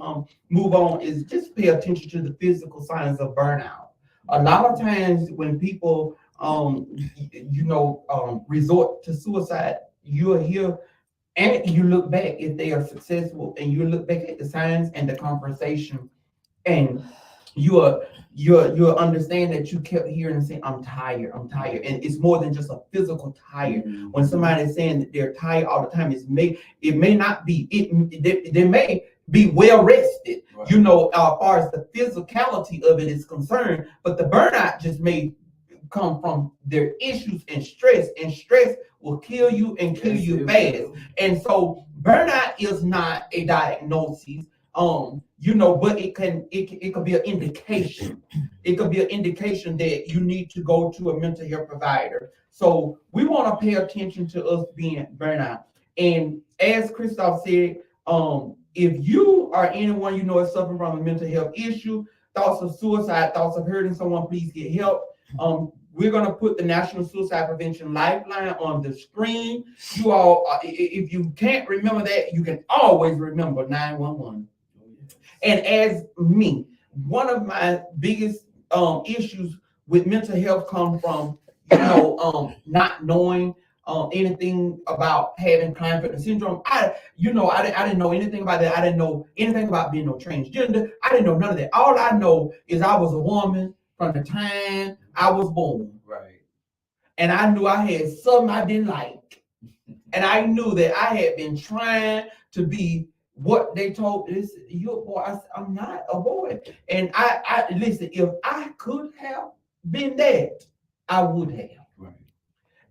Speaker 2: move on is just pay attention to the physical signs of burnout. A lot of times when people resort to suicide, you'll hear and you look back if they are successful, and you look back at the signs and the conversation, and you'll understand that you kept hearing and saying, I'm tired, and it's more than just a physical tired. When somebody is saying that they're tired all the time, it may not be they may be well rested,
Speaker 3: Right.
Speaker 2: As far as the physicality of it is concerned, but the burnout just may come from their issues and stress will kill you and kill you fast. And so burnout is not a diagnosis, but it could be an indication. It could be an indication that you need to go to a mental health provider. So we want to pay attention to us being burnout. And as Christophe said, if you or anyone you know is suffering from a mental health issue, thoughts of suicide, thoughts of hurting someone, please get help. We're going to put the National Suicide Prevention Lifeline on the screen. You all, if you can't remember that, you can always remember 911. And as me, one of my biggest issues with mental health come from, not knowing anything about having Klinefelter syndrome. I didn't know anything about that. I didn't know anything about being no transgender. I didn't know none of that. All I know is I was a woman from the time I was born.
Speaker 3: Right.
Speaker 2: And I knew I had something I didn't like. And I knew that I had been trying to be what they told this, you're a boy. I'm not a boy. And I listen, if I could have been that, I would have.
Speaker 3: Right.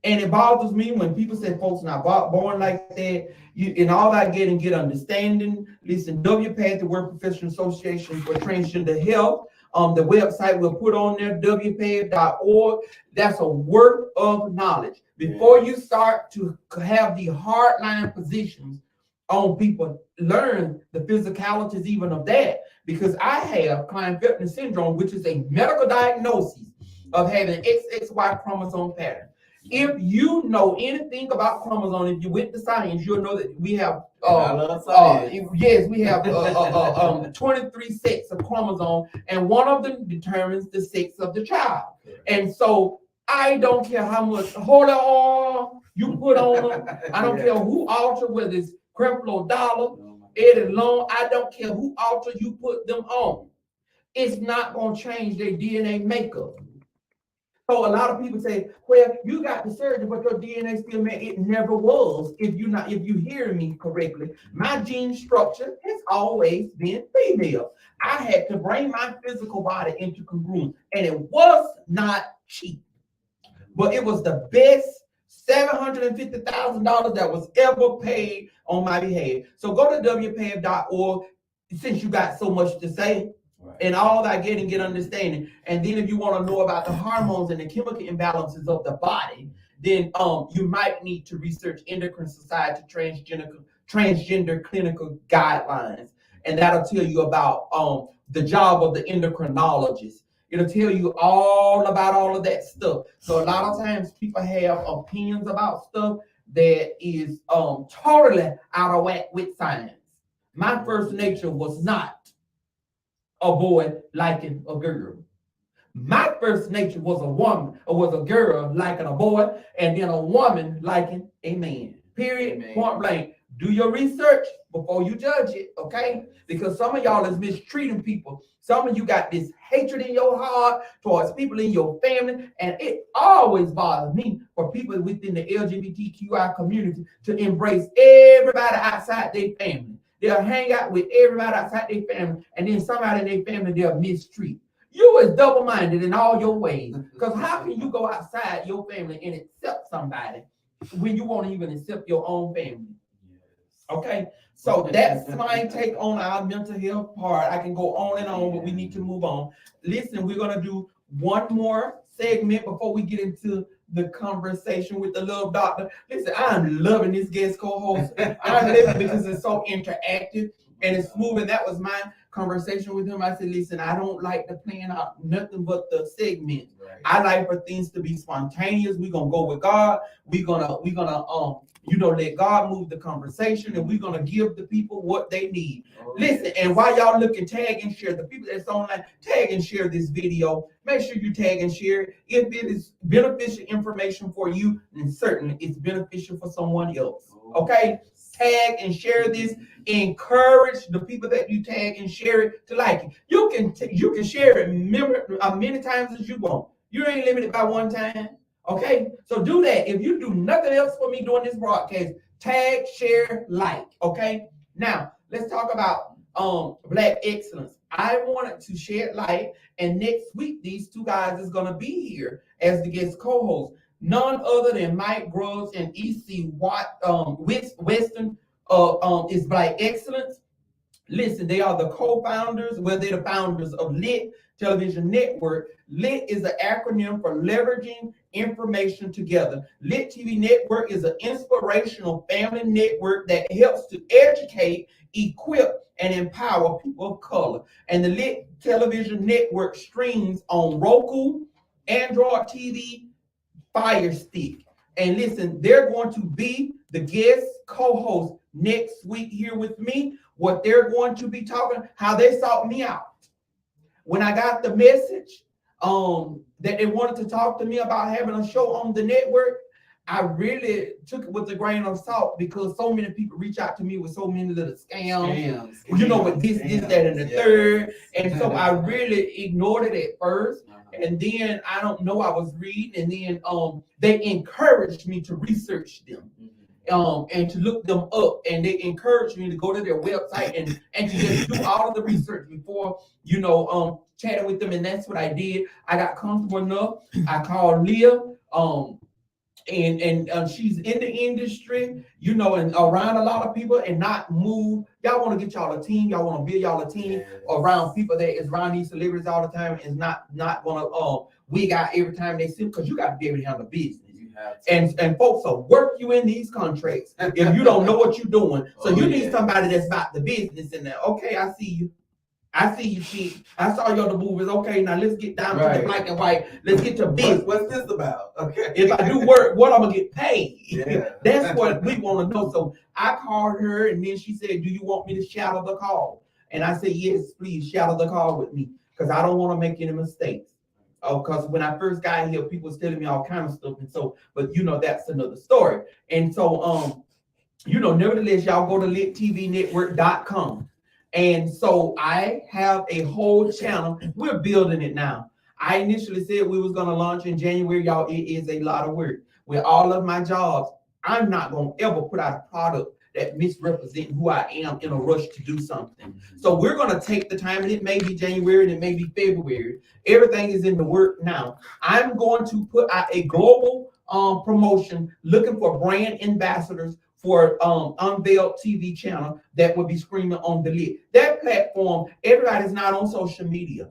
Speaker 2: And it bothers me when people say folks not born like that. And all I get and get understanding. Listen, WPATH, the World Professional Association for Transgender Health. The website we'll put on there, wpath.org. That's a work of knowledge. Before you start to have the hardline positions on people, learn the physicalities even of that. Because I have Klinefelter syndrome, which is a medical diagnosis of having an XXY chromosome pattern. If you know anything about chromosome, if you went to science, you'll know that we have we have 23 sets of chromosomes, and one of them determines the sex of the child. And so I don't care how much holy oil you put on them. I don't care who alter, whether it's Creflo Dollar, Eddie Long. I don't care who alter you put them on. It's not going to change their DNA makeup. So a lot of people say, well, you got the surgery, but your DNA still made. It never was. If you hear me correctly, my gene structure has always been female. I had to bring my physical body into congruence, and it was not cheap. But it was the best $750,000 that was ever paid on my behalf. So go to wpath.org since you got so much to say. Right. And all that get understanding. And then if you want to know about the hormones and the chemical imbalances of the body, then you might need to research Endocrine Society transgender clinical guidelines. And that'll tell you about the job of the endocrinologist. It'll tell you all about all of that stuff. So a lot of times people have opinions about stuff that is totally out of whack with science. My first nature was not a boy liking a girl. My first nature was a woman, or was a girl liking a boy, and then a woman liking a man. Period. Amen. Point blank. Do your research before you judge it, okay? Because some of y'all is mistreating people. Some of you got this hatred in your heart towards people in your family, and it always bothers me for people within the LGBTQI community to embrace everybody outside their family. They'll hang out with everybody outside their family, and then somebody in their family they'll mistreat. You is double-minded in all your ways. Because how can you go outside your family and accept somebody when you won't even accept your own family? Okay, so that's my take on our mental health part. I can go on and on, but we need to move on. Listen, we're gonna do one more segment before we get into the conversation with the love doctor. Listen, I'm loving this guest co-host. I love it because it's so interactive and it's smooth. And that was conversation with him. I said, listen, I don't like to plan out nothing but the segment.
Speaker 3: Right.
Speaker 2: I like for things to be spontaneous. We're gonna go with God. We're gonna let God move the conversation, and we're gonna give the people what they need. Listen, and while y'all looking, tag and share. The people that's online, tag and share this video. Make sure you tag and share it. If it is beneficial information for you, then certainly it's beneficial for someone else. Okay? Tag and share this. Encourage the people that you tag and share it to like it. You can share it many times as you want. You ain't limited by one time. Okay? So do that. If you do nothing else for me during this broadcast, tag, share, like. Okay? Now, let's talk about Black excellence. I wanted to shed light, and next week these two guys is gonna be here as the guest co-host. None other than Mike Grubbs and E.C. Weston is Black Excellence. Listen, they are the co-founders, they're the founders of LIT Television Network. LIT is an acronym for Leveraging Information Together. LIT TV Network is an inspirational family network that helps to educate, equip, and empower people of color. And the LIT Television Network streams on Roku, Android TV, Fire Stick. And listen, they're going to be the guest co-host next week here with me. What they're going to be talking, how they sought me out. When I got the message that they wanted to talk to me about having a show on the network, I really took it with a grain of salt, because so many people reach out to me with so many little scams. You know, with this, that, and the third. And so I really ignored it at first. And then I don't know, I was reading, and then they encouraged me to research them. And to look them up, and they encouraged me to go to their website and to just do all of the research before, chatting with them. And that's what I did. I got comfortable enough. I called Leah, and she's in the industry, and around a lot of people, and not move. Y'all want to get y'all a team. Y'all want to build y'all a team around people that is around these celebrities all the time, and not gonna wig out every time they see, because you got to be able to handle business. And folks will work you in these contracts if you don't know what you're doing. So you need somebody that's about the business in there. Okay, I see you. Chief. I saw you on the movies. Okay, now let's get down to the black and white. Let's get to business.
Speaker 3: What's this about? Okay.
Speaker 2: If I do work, what I'm gonna get paid? Yeah. That's what we want to know. So I called her, and then she said, "Do you want me to shadow the call?" And I said, "Yes, please shadow the call with me, because I don't want to make any mistakes." Because when I first got here, people was telling me all kind of stuff, and so, but that's another story. And so, nevertheless, y'all go to littvnetwork.com. And so I have a whole channel. We're building it now. I initially said we was gonna launch in January, y'all. It is a lot of work. With all of my jobs, I'm not gonna ever put out a product that misrepresents who I am in a rush to do something. So we're gonna take the time, and it may be January, and it may be February. Everything is in the work now. I'm going to put out a global promotion, looking for brand ambassadors for Unveiled TV channel that will be screaming on the LIT. That platform, everybody's not on social media,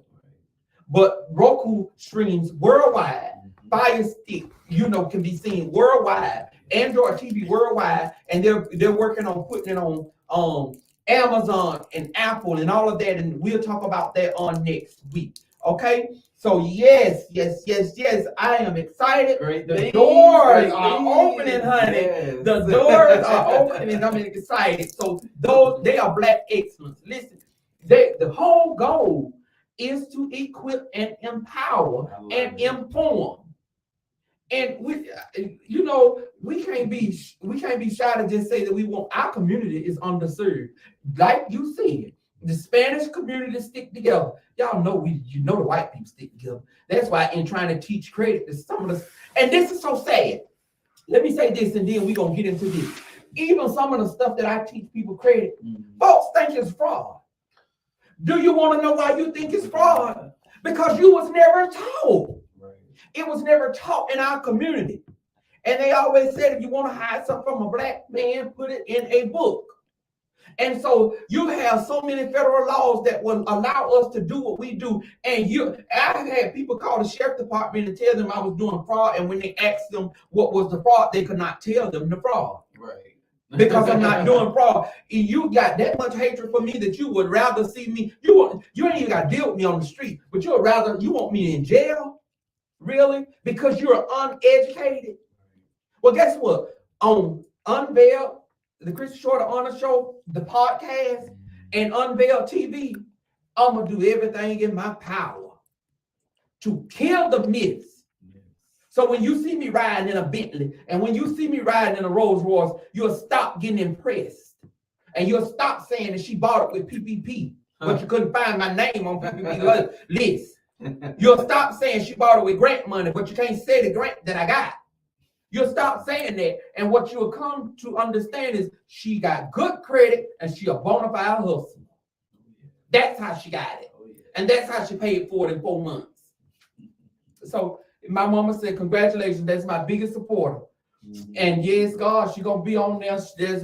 Speaker 2: but Roku streams worldwide. Fire Stick, can be seen worldwide. Android TV worldwide, and they're working on putting it on Amazon and Apple and all of that, and we'll talk about that on next week. Okay, so yes, I am excited. The doors are opening, honey. Yes. The doors are opening, and I'm excited. So they are Black excellence. Listen, the whole goal is to equip and empower and inform. And we can't be shy to just say that we want, our community is underserved. Like you said, the Spanish community stick together. Y'all know the white people stick together. That's why in trying to teach credit to some of us, and this is so sad. Let me say this, and then we're gonna get into this. Even some of the stuff that I teach people credit, folks think it's fraud. Do you want to know why you think it's fraud? Because you was never taught. It was never taught in our community. And they always said, if you want to hide something from a black man, put it in a book. And so you have so many federal laws that will allow us to do what we do. And I've had people call the sheriff department and tell them I was doing fraud. And when they asked them what was the fraud, they could not tell them the fraud.
Speaker 3: Right.
Speaker 2: because I'm not doing fraud. You got that much hatred for me that you would rather see me. You ain't even got to deal with me on the street, but you want me in jail, really, because you're uneducated. Well, guess what? On Unveiled, the Christophe Shorter-Arnold show, the podcast, and Unveiled TV, I'm gonna do everything in my power to kill the myths. So when you see me riding in a Bentley and when you see me riding in a Rolls Royce, you'll stop getting impressed. And you'll stop saying that she bought it with PPP, but you couldn't find my name on PPP list. You'll stop saying she bought it with grant money, but you can't say the grant that I got. You'll stop saying that. And what you'll come to understand is she got good credit and she a bona fide hustler. That's how she got it. And that's how she paid for it in 4 months. So my mama said, congratulations, that's my biggest supporter. And yes, God, she gonna be on there. That's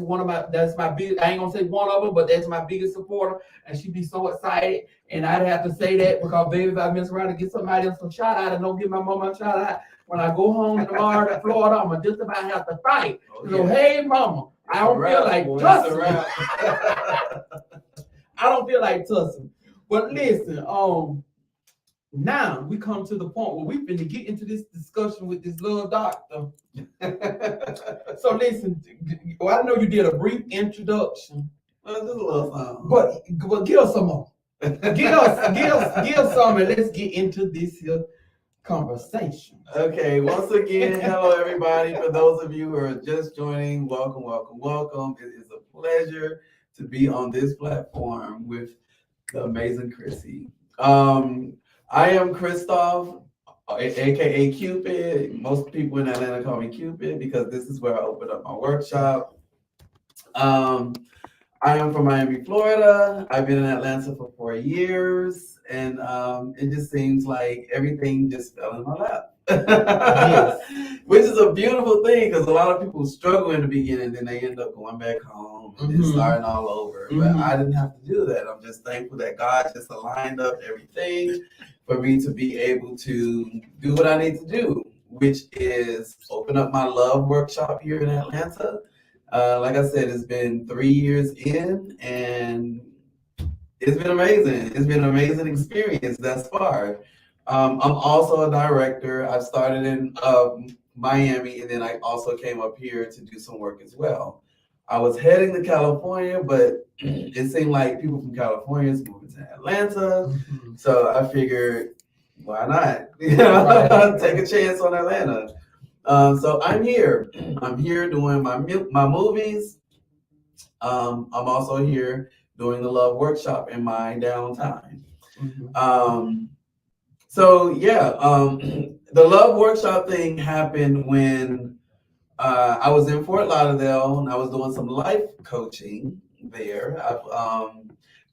Speaker 2: my big, I ain't gonna say one of them, but that's my biggest supporter. And she be so excited. And I'd have to say that because baby, if I mess around and get somebody else a shout out and don't give my mama a shout out, when I go home tomorrow to Florida, I'm gonna just about have to fight. So hey mama, I don't feel like tussling. I don't feel like tussling. But listen, now we come to the point where we finna get into this discussion with this little doctor. So listen, well, I know you did a brief introduction.
Speaker 3: Just a little something.
Speaker 2: But give us some more. Give us some, and let's get into this here conversation.
Speaker 3: Okay, once again, hello everybody. For those of you who are just joining, welcome, welcome, welcome. It is a pleasure to be on this platform with the amazing Chrissy. I am Christophe, aka Cupid. Most people in Atlanta call me Cupid because this is where I open up my workshop. I am from Miami, Florida. I've been in Atlanta for 4 years, and it just seems like everything just fell in my lap. Yes. Which is a beautiful thing because a lot of people struggle in the beginning, then they end up going back home and starting all over. But I didn't have to do that. I'm just thankful that God just aligned up everything for me to be able to do what I need to do, which is open up my love workshop here in Atlanta. Like I said, it's been 3 years in, and it's been amazing. It's been an amazing experience thus far. I'm also a director. I started in Miami, and then I also came up here to do some work as well. I was heading to California, but it seemed like people from California is moving to Atlanta. So I figured, why not? Take a chance on Atlanta. So I'm here. I'm here doing my movies. I'm also here doing the love workshop in my downtime. The love workshop thing happened when I was in Fort Lauderdale and I was doing some life coaching there. I've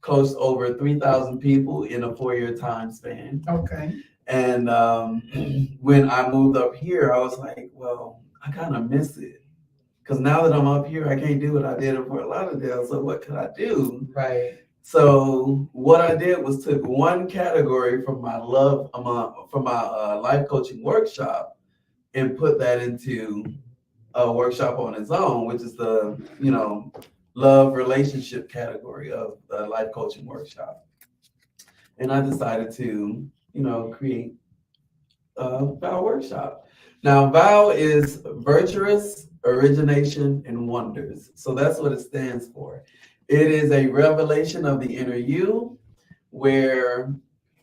Speaker 3: coached over 3,000 people in a 4-year time span.
Speaker 2: Okay.
Speaker 3: And when I moved up here, I was like, well, I kind of miss it. Because now that I'm up here, I can't do what I did in Fort Lauderdale. So what could I do?
Speaker 2: Right.
Speaker 3: So what I did was took one category from my life coaching workshop and put that into a workshop on its own, which is the, love relationship category of the life coaching workshop. And I decided to, create a vow workshop. Now, vow is virtuous origination and wonders. So that's what it stands for. It is a revelation of the inner you, where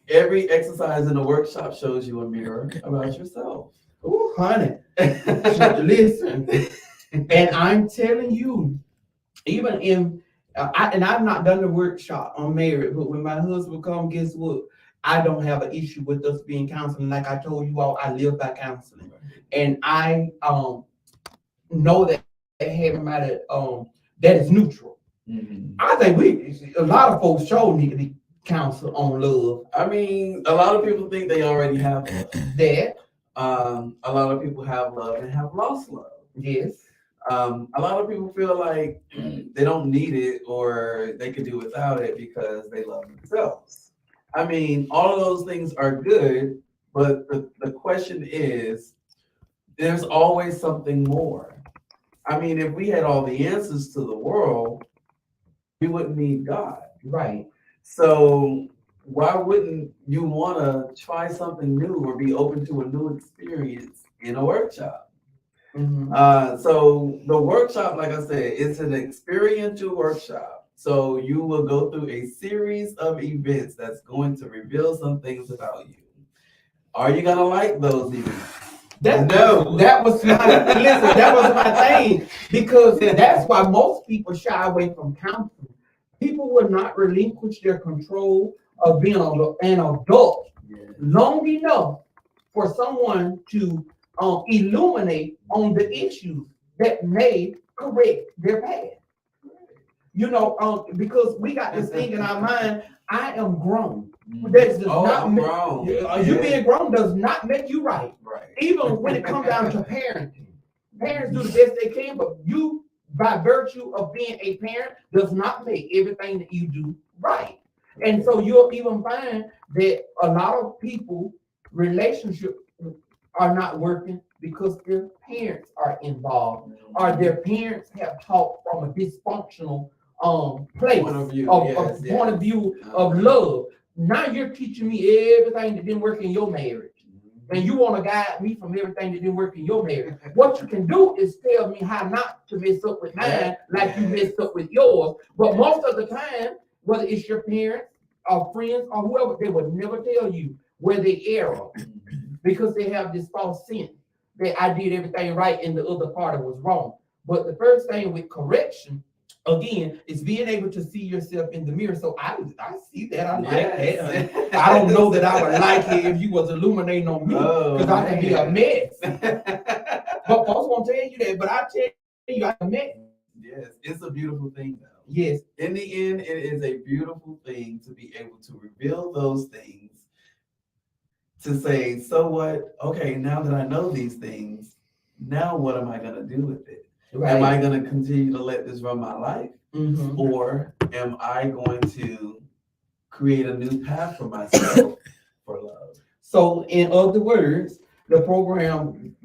Speaker 3: every exercise in the workshop shows you a mirror about yourself.
Speaker 2: Ooh, honey. Listen, and I'm telling you, even in, I've not done the workshop, I'm married, but when my husband comes, guess what? I don't have an issue with us being counseling. Like I told you all, I live by counseling. And I know that having somebody that is neutral. I think a lot of folks sure need to be counseled on love.
Speaker 3: I mean, a lot of people think they already have
Speaker 2: that.
Speaker 3: A lot of people have love and have lost love.
Speaker 2: Yes.
Speaker 3: A lot of people feel like they don't need it or they could do without it because they love themselves. I mean, all of those things are good, but the question is, there's always something more. I mean, if we had all the answers to the world, we wouldn't need God.
Speaker 2: Right.
Speaker 3: So why wouldn't you want to try something new or be open to a new experience in a workshop? So the workshop, like I said, it's an experiential workshop. So you will go through a series of events that's going to reveal some things about you. Are you gonna like those events?
Speaker 2: That was my thing, because that's why most people shy away from counseling. People will not relinquish their control of being an adult long enough for someone to illuminate on the issues that may correct their path. You know, because we got this thing in our mind, I am grown. That does not make,
Speaker 3: grown.
Speaker 2: You being grown does not make you right.
Speaker 3: Right.
Speaker 2: Even when it comes down to parenting. Parents do the best they can, but you, by virtue of being a parent, does not make everything that you do right. And so you'll even find that a lot of people, relationships are not working because their parents are involved, or their parents have taught from a dysfunctional place
Speaker 3: Point of view,
Speaker 2: point of view of love. Now you're teaching me everything that didn't work in your marriage, and you want to guide me from everything that didn't work in your marriage. What you can do is tell me how not to mess up with mine, like you messed up with yours. But most of the time, whether it's your parents or friends or whoever, they would never tell you where they err, because they have this false sense that I did everything right and the other part was wrong. But the first thing with correction, again, is being able to see yourself in the mirror. So I see that. I like that. I don't know that I would like it if you was illuminating on me, because I can be a mess. But folks won't tell you that, but I tell you I'm a mess.
Speaker 3: Yes, it's a beautiful thing though.
Speaker 2: Yes.
Speaker 3: In the end, it is a beautiful thing to be able to reveal those things, to say, so what? Okay, now that I know these things, now what am I going to do with it? Right. Am I going to continue to let this run my life? Or am I going to create a new path for myself for love?
Speaker 2: So, in other words, the program,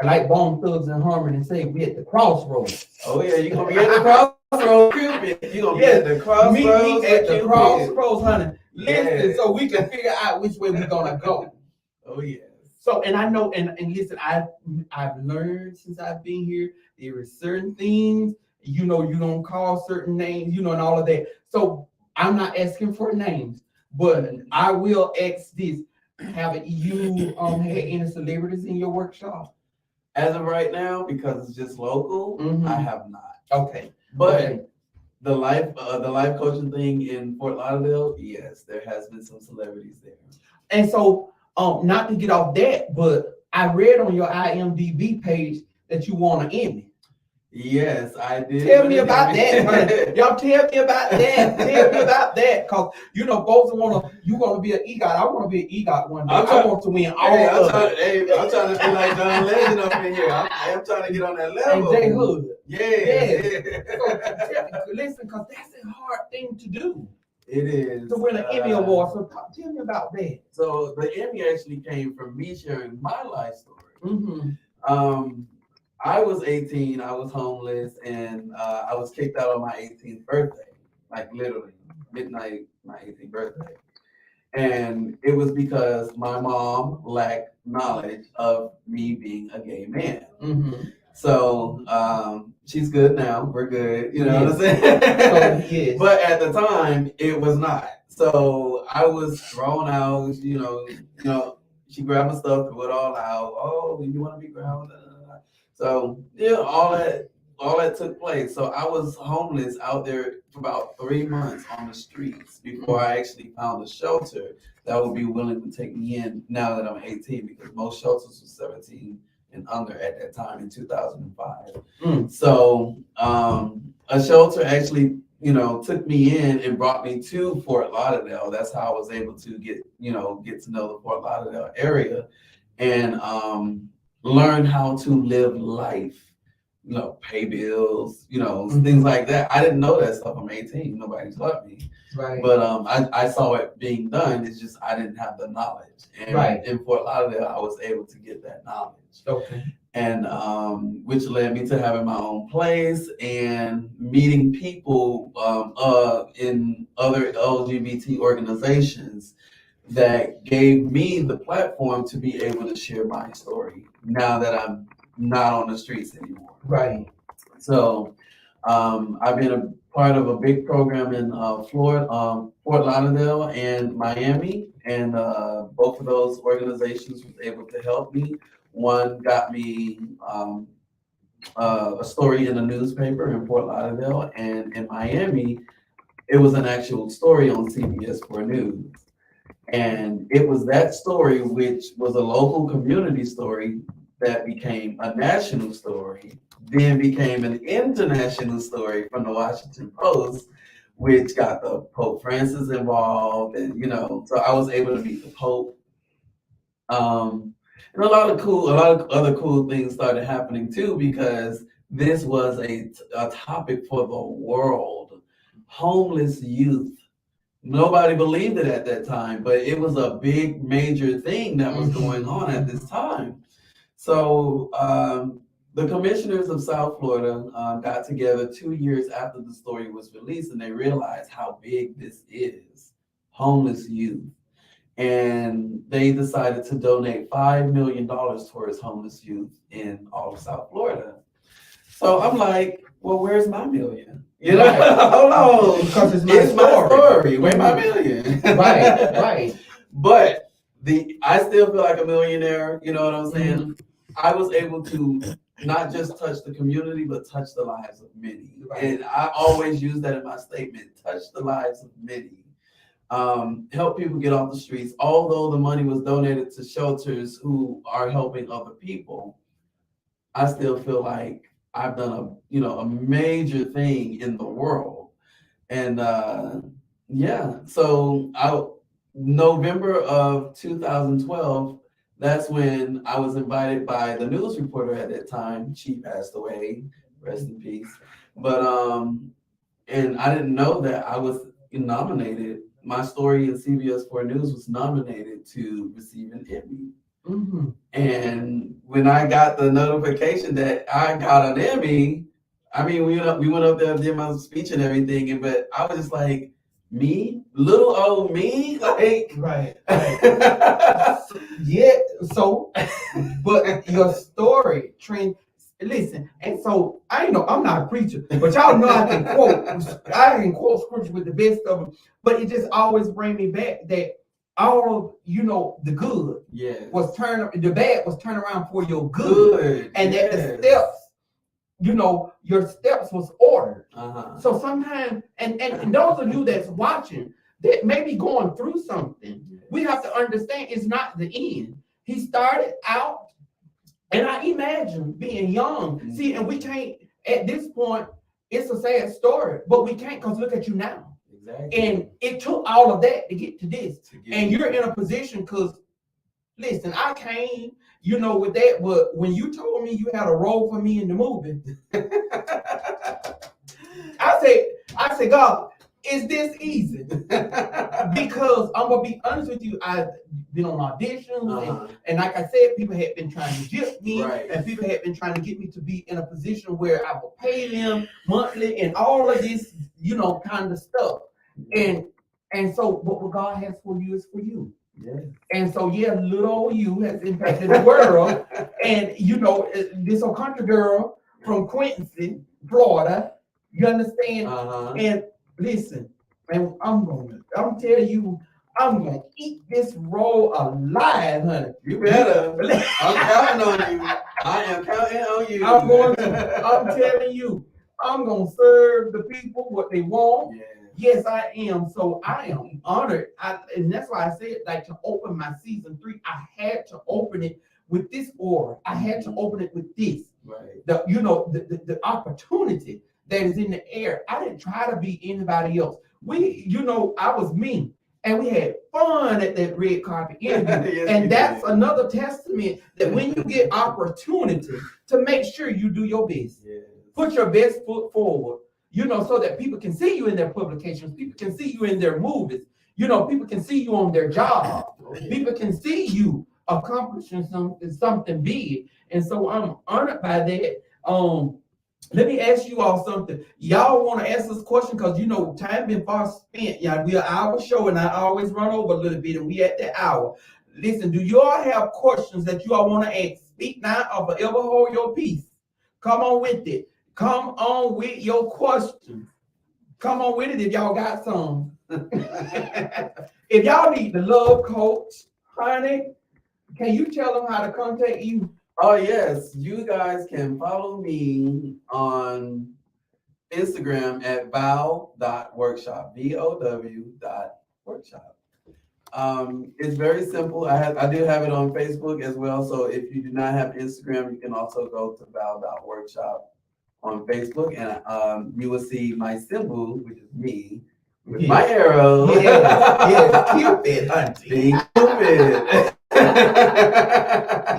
Speaker 2: like Bone Thugs and Harmony say, we at the crossroads.
Speaker 3: Oh yeah, you're going to be at the crossroads, Cupid. You're going to be at the crossroads.
Speaker 2: Meet me at the crossroads, honey. Listen, so we can figure out which way we're going to go.
Speaker 3: Oh yeah.
Speaker 2: So, and I know, and listen, I've learned since I've been here, there are certain things, you know, you don't call certain names, you know, and all of that. So I'm not asking for names, but I will ask this. Have you had any celebrities in your workshop?
Speaker 3: As of right now, because it's just local, I have not.
Speaker 2: Okay.
Speaker 3: But the life coaching thing in Fort Lauderdale, yes, there has been some celebrities there.
Speaker 2: And so, not to get off that, but I read on your IMDb page that you won an Emmy.
Speaker 3: Yes, I did.
Speaker 2: Tell me about that, honey. Y'all tell me about that. Tell me about that, cause you know, folks you want to be an EGOT. I want to be an EGOT one day. I want to win all of it.
Speaker 3: I'm trying to be like John Legend up in here. I'm trying to get on that level.
Speaker 2: And Jay Hood.
Speaker 3: Yeah.
Speaker 2: So, listen, cause that's a hard thing to do.
Speaker 3: It is.
Speaker 2: To win an Emmy award. So tell me about that.
Speaker 3: So the Emmy actually came from me sharing my life story. I was 18, I was homeless, and I was kicked out on my 18th birthday, like literally midnight, my 18th birthday. And it was because my mom lacked knowledge of me being a gay man. So she's good now, we're good, you know what I'm saying? But at the time, it was not. So I was thrown out, you know, she grabbed my stuff, threw it all out. Oh, you want to be grounded? So yeah, all that took place. So I was homeless out there for about 3 months on the streets before I actually found a shelter that would be willing to take me in now that I'm 18, because most shelters were 17 and under at that time in 2005. So a shelter actually, you know, took me in and brought me to Fort Lauderdale. That's how I was able to get to know the Fort Lauderdale area and learn how to live life pay bills, things like that. I didn't know that stuff. I'm 18. Nobody taught me.
Speaker 2: Right.
Speaker 3: But I saw it being done. It's just I didn't have the knowledge. And in Fort Lauderdale, I was able to get that knowledge.
Speaker 2: Okay.
Speaker 3: And which led me to having my own place and meeting people in other LGBT organizations that gave me the platform to be able to share my story now that I'm not on the streets anymore.
Speaker 2: Right.
Speaker 3: So I've been a part of a big program in Florida, Fort Lauderdale and Miami, and both of those organizations was able to help me. One got me a story in a newspaper in Fort Lauderdale, and in Miami, it was an actual story on CBS 4 News. And it was that story, which was a local community story, that became a national story, then became an international story from the Washington Post, which got the Pope Francis involved, and so I was able to meet the Pope. And a lot of other cool things started happening too, because this was a topic for the world. Homeless youth. Nobody believed it at that time, but it was a big, major thing that was going on at this time. So the commissioners of South Florida got together 2 years after the story was released, and they realized how big this is, homeless youth. And they decided to donate $5 million towards homeless youth in all of South Florida. So I'm like, well, where's my million? Hold on.
Speaker 2: Because it's my
Speaker 3: story. Where's my million?
Speaker 2: Right.
Speaker 3: But I still feel like a millionaire, you know what I'm saying? Mm-hmm. I was able to not just touch the community, but touch the lives of many. Right. And I always use that in my statement, touch the lives of many. Help people get off the streets. Although the money was donated to shelters who are helping other people, I still feel like I've done a major thing in the world. And so November of 2012, that's when I was invited by the news reporter at that time. She passed away, rest in peace. But and I didn't know that I was nominated. My story in CBS 4 News was nominated to receive an Emmy. Mm-hmm. And when I got the notification that I got an Emmy, I mean, we went up there and did my speech and everything, but I was just like, me? Little old me? Like,
Speaker 2: right. Yeah, so, but your story, listen, and so I'm not a preacher, but y'all know I can quote scripture with the best of them, but it just always brings me back that all the good was the bad was turned around for your good. And that the steps, your steps was ordered. So sometimes, and those of you that's watching that may be going through something, we have to understand it's not the end. He started out, and I imagine being young. Mm-hmm. See, and we can't, at this point, it's a sad story, but we can't, because look at you now. Exactly. And it took all of that to get to this. And you're in a position, because, listen, I came, with that, but when you told me you had a role for me in the movie, I said, God, is this easy? Because I'm going to be honest with you, I've been on auditions, and like I said, people had been trying to get me, and people had been trying to get me to be in a position where I would pay them monthly and all of this, kind of stuff. And so what God has for you is for you. Yes. And so, little old you has impacted the world. And, this old country girl from Quincy, Florida, you understand? And listen, and I'm telling you, I'm going to eat this role alive, honey.
Speaker 3: You better. I'm counting on you. I am counting on you.
Speaker 2: I'm telling you, I'm going to serve the people what they want. Yeah. Yes, I am. So I am honored. And that's why I said, like, to open my season 3, I had to open it with this aura. I had to open it with this. Right. The opportunity that is in the air. I didn't try to be anybody else. I was me. and we had fun at that red carpet interview.
Speaker 3: Yes,
Speaker 2: And
Speaker 3: we
Speaker 2: that's
Speaker 3: did.
Speaker 2: another testament that when you get opportunity to make sure you do your best,
Speaker 3: Yes.
Speaker 2: put your best foot forward, you know, so that people can see you in their publications, people can see you in their movies, you know, people can see you on their job, people can see you accomplishing something big. And so I'm honored by that. Let me ask you all something. Y'all want to ask this question because you know time been far spent. Yeah, we're an hour show, and I always run over a little bit, and we at the hour. Listen, do you all have questions that you all want to ask? Speak now or forever hold your peace. Come on with it. Come on with your questions. Come on with it if y'all got some. If y'all need the love coach, honey, can you tell them how to contact you?
Speaker 3: Oh yes, you guys can follow me on Instagram at vow.workshop, VOW.workshop. It's very simple. I do have it on Facebook as well. So if you do not have Instagram, you can also go to vow.workshop on Facebook, and you will see my symbol, which is me, with my arrow.
Speaker 2: Yes, Cupid, auntie.
Speaker 3: Being Cupid.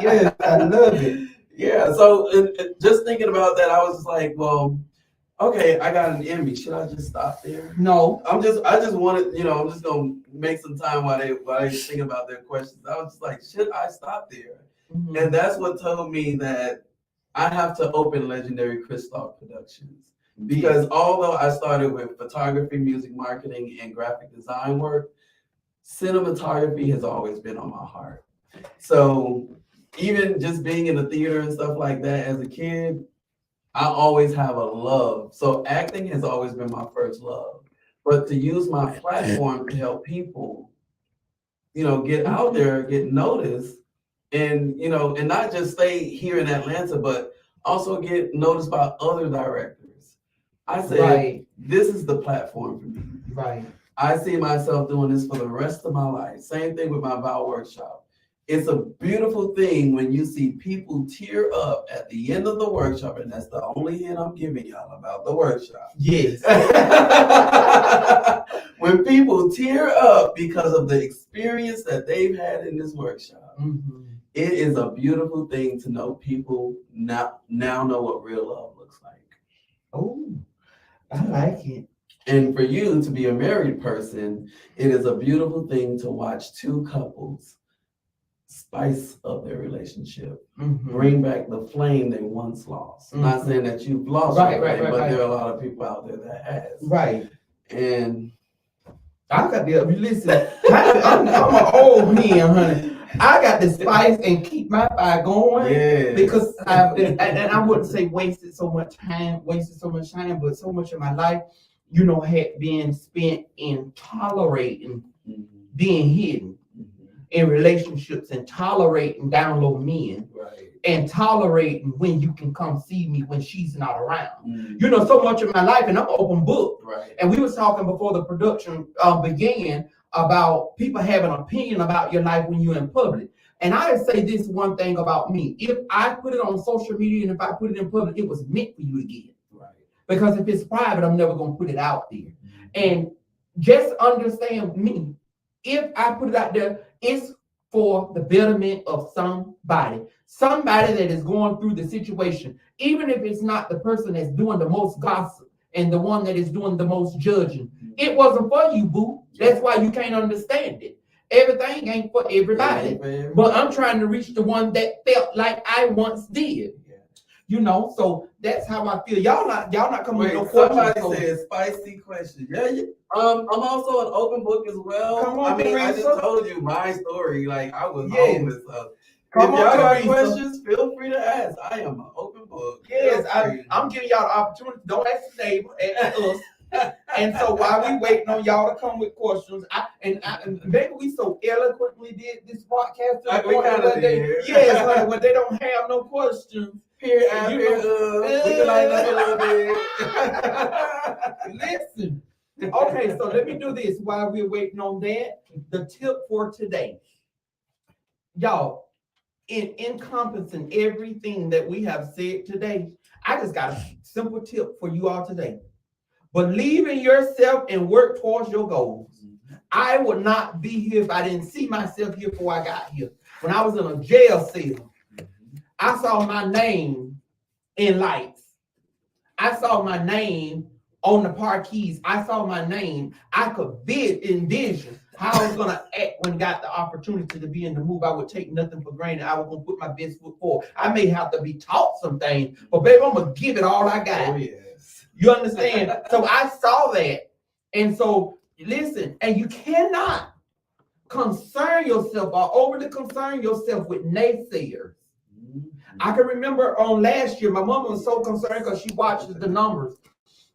Speaker 2: Yes, I love it.
Speaker 3: Yeah, so just thinking about that, I was just like, well, okay, I got an Emmy. Should I just stop there?
Speaker 2: No.
Speaker 3: I just wanted, you know, I'm just gonna make some time while they think about their questions. I was just like, should I stop there?
Speaker 2: Mm-hmm.
Speaker 3: And that's what told me that I have to open Legendary Christophe Productions. Because although I started with photography, music marketing, and graphic design work, cinematography has always been on my heart. So even just being in the theater and stuff like that as a kid, I always have a love. So acting has always been my first love. But to use my platform to help people, you know, get out there, get noticed, and, you know, and not just stay here in Atlanta, but also get noticed by other directors. I said,
Speaker 2: Right.
Speaker 3: This is the platform for me.
Speaker 2: Right.
Speaker 3: I see myself doing this for the rest of my life. Same thing with my vow workshop. It's a beautiful thing when you see people tear up at the end of the workshop, and that's the only hint I'm giving y'all about the workshop.
Speaker 2: Yes.
Speaker 3: When people tear up because of the experience that they've had in this workshop,
Speaker 2: Mm-hmm.
Speaker 3: it is a beautiful thing to know people now know what real love looks like.
Speaker 2: Oh, I like it.
Speaker 3: And for you to be a married person, it is a beautiful thing to watch two couples spice up their relationship,
Speaker 2: Mm-hmm.
Speaker 3: bring back the flame they once lost.
Speaker 2: Mm-hmm.
Speaker 3: Not saying that you've lost
Speaker 2: Right,
Speaker 3: your flame,
Speaker 2: right,
Speaker 3: but
Speaker 2: right.
Speaker 3: there are a lot of people out there that has.
Speaker 2: Right.
Speaker 3: And
Speaker 2: I got the listen. I'm an old man, honey. I got to spice and keep my fire going.
Speaker 3: yeah,
Speaker 2: Because I wouldn't say wasted so much time, but so much of my life, you know, had been spent in tolerating being hidden in relationships and tolerating down low men
Speaker 3: right.
Speaker 2: and tolerating when you can come see me when she's not around.
Speaker 3: Mhm.
Speaker 2: You know, so much of my life, and I'm an open book.
Speaker 3: Right.
Speaker 2: And we was talking before the production began about people having an opinion about your life when you're in public. And I say this one thing about me. If I put it on social media and if I put it in public, it was meant for you to get.
Speaker 3: Right.
Speaker 2: Because if it's private, I'm never going to put it out there. And just understand me. If I put it out there, it's for the betterment of somebody that is going through the situation. Even if it's not the person that's doing the most gossip and the one that is doing the most judging. It wasn't for you, boo. That's why you can't understand it. Everything ain't for everybody. But I'm trying to reach the one that felt like I once did. You know, so that's how I feel. Y'all not coming with no questions.
Speaker 3: Somebody said spicy question. Yeah, I'm also an open book as well.
Speaker 2: Come on,
Speaker 3: I mean, I just
Speaker 2: Teresa.
Speaker 3: told you my story. Like I was
Speaker 2: Yes.
Speaker 3: homeless. So
Speaker 2: Come
Speaker 3: if
Speaker 2: on,
Speaker 3: y'all got
Speaker 2: Teresa.
Speaker 3: questions, feel free to ask. I am an open book.
Speaker 2: Yes,
Speaker 3: Feel free.
Speaker 2: I'm giving y'all the opportunity. Don't ask the neighbor, ask us. And so while we waiting on y'all to come with questions, and maybe we so eloquently did this podcast.
Speaker 3: We kinda did.
Speaker 2: Yes, honey, when they don't have no questions.
Speaker 3: Here, we can lighten up a little bit.
Speaker 2: Listen. Okay, so let me do this while we're waiting on that. The tip for today. Y'all, in encompassing everything that we have said today, I just got a simple tip for you all today. Believe in yourself and work towards your goals. I would not be here if I didn't see myself here before I got here. When I was in a jail cell, I saw my name in lights. I saw my name on the parkees. I saw my name. I could envision how I was going to act when I got the opportunity to be in the move. I would take nothing for granted. I was going to put my best foot forward. I may have to be taught some things, but baby, I'm going to give it all I got.
Speaker 3: Oh, yes.
Speaker 2: You understand? So I saw that. And so, listen, and you cannot concern yourself or overly concern yourself with naysayers. I can remember on last year, my mom was so concerned because she watches the numbers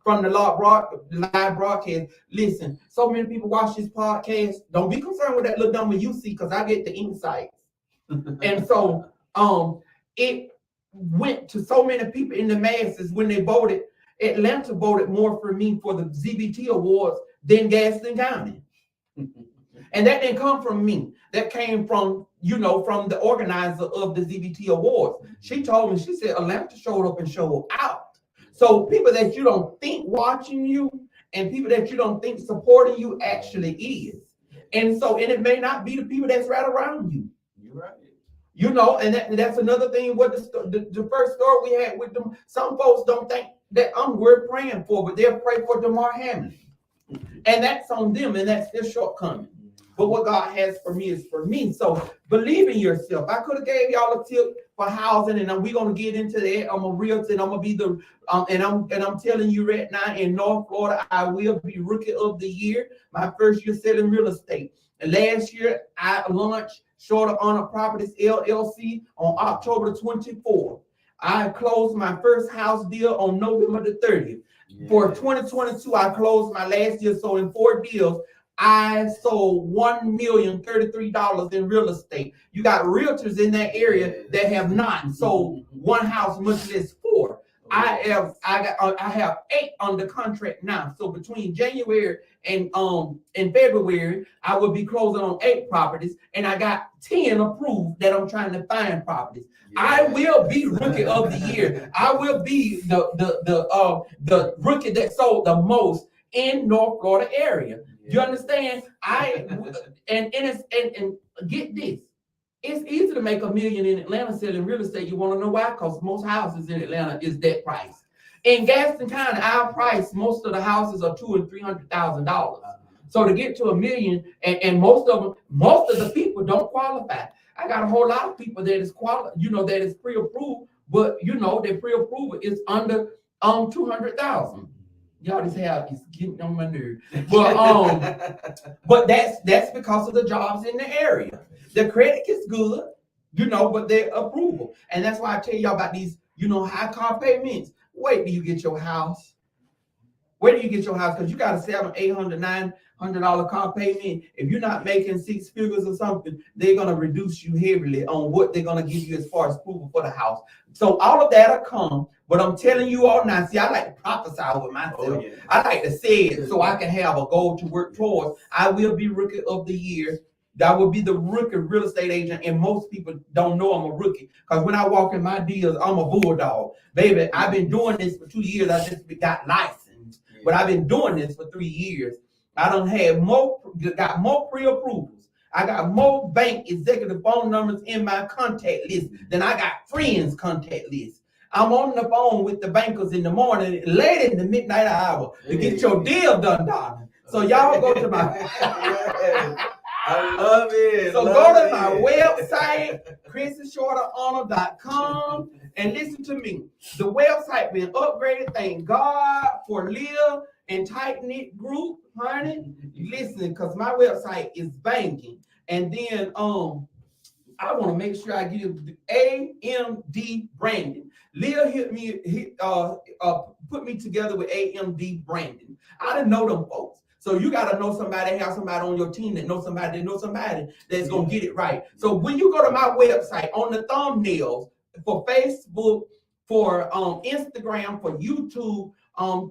Speaker 2: from the live broadcast. Listen, so many people watch this podcast. Don't be concerned with that little number you see, because I get the insights. And so it went to so many people in the masses when they voted. Atlanta voted more for me for the ZBT awards than Gaston County. And that didn't come from me. That came from, from the organizer of the ZBT awards. She told me, she said, Atlanta showed up and showed out. So people that you don't think watching you and people that you don't think supporting you actually is. And so, and it may not be the people that's right around you.
Speaker 3: You're right.
Speaker 2: And that's another thing. What the first story we had with them, some folks don't think that I'm worth praying for, but they'll pray for DeMar Hamlin. And that's on them, and that's their shortcoming. But what God has for me is for me. So believe in yourself. I could have gave y'all a tip for housing, and we're gonna get into that. I'm a realtor, and I'm gonna be the and I'm telling you right now, in North Florida, I will be Rookie of the Year. My first year selling real estate. And last year, I launched Shorter-Arnold Properties LLC on October 24th. I closed my first house deal on November the 30th. Yes. For 2022, I closed my last deal. So in 4 deals, I sold $1,033 in real estate. You got realtors in that area that have not sold one house, much less 4. I have 8 under contract now. So between January and February, I will be closing on 8 properties, and I got 10 approved that I'm trying to find properties. Yes. I will be Rookie of the Year. I will be the rookie that sold the most in North Florida area. You understand? And get this. It's easy to make $1 million in Atlanta selling real estate. You want to know why? Because most houses in Atlanta is that price. In Gaston County, our price, most of the houses are $200,000 and $300,000. So to get to $1 million, and most of the people don't qualify. I got a whole lot of people that is that is pre-approved, but their pre-approval is under $200,000. Y'all just have is getting on my nerves. But that's because of the jobs in the area. The credit is good, but their approval. And that's why I tell y'all about these, high car payments. Wait till you get your house. Wait till you get your house, because you got a $700, $800, $900 car payment. If you're not making 6 figures or something, they're gonna reduce you heavily on what they're gonna give you as far as approval for the house. So all of that'll come. But I'm telling you all now, see, I like to prophesy over myself. Oh, yeah. I like to say it so I can have a goal to work towards. I will be Rookie of the Year. That would be the rookie real estate agent, and most people don't know I'm a rookie, because when I walk in my deals, I'm a bulldog. Baby, I've been doing this for 2 years. I just got licensed, but I've been doing this for 3 years. I done got more pre-approvals. I got more bank executive phone numbers in my contact list than I got friends' contact list. I'm on the phone with the bankers in the morning, late in the midnight hour, to get your deal done, darling. So y'all go to my...
Speaker 3: I love it.
Speaker 2: So go to my website, ChrisShorter-Arnold.com, and listen to me. The website been upgraded. Thank God for Live and Tight Knit Group, honey. Listen, because my website is banking. And then I want to make sure I give the AMD branding. Leah put me together with AMD branding. I didn't know them folks. So you got to know somebody, have somebody on your team that knows somebody that's going to get it right. So when you go to my website, on the thumbnails for Facebook, for Instagram, for YouTube,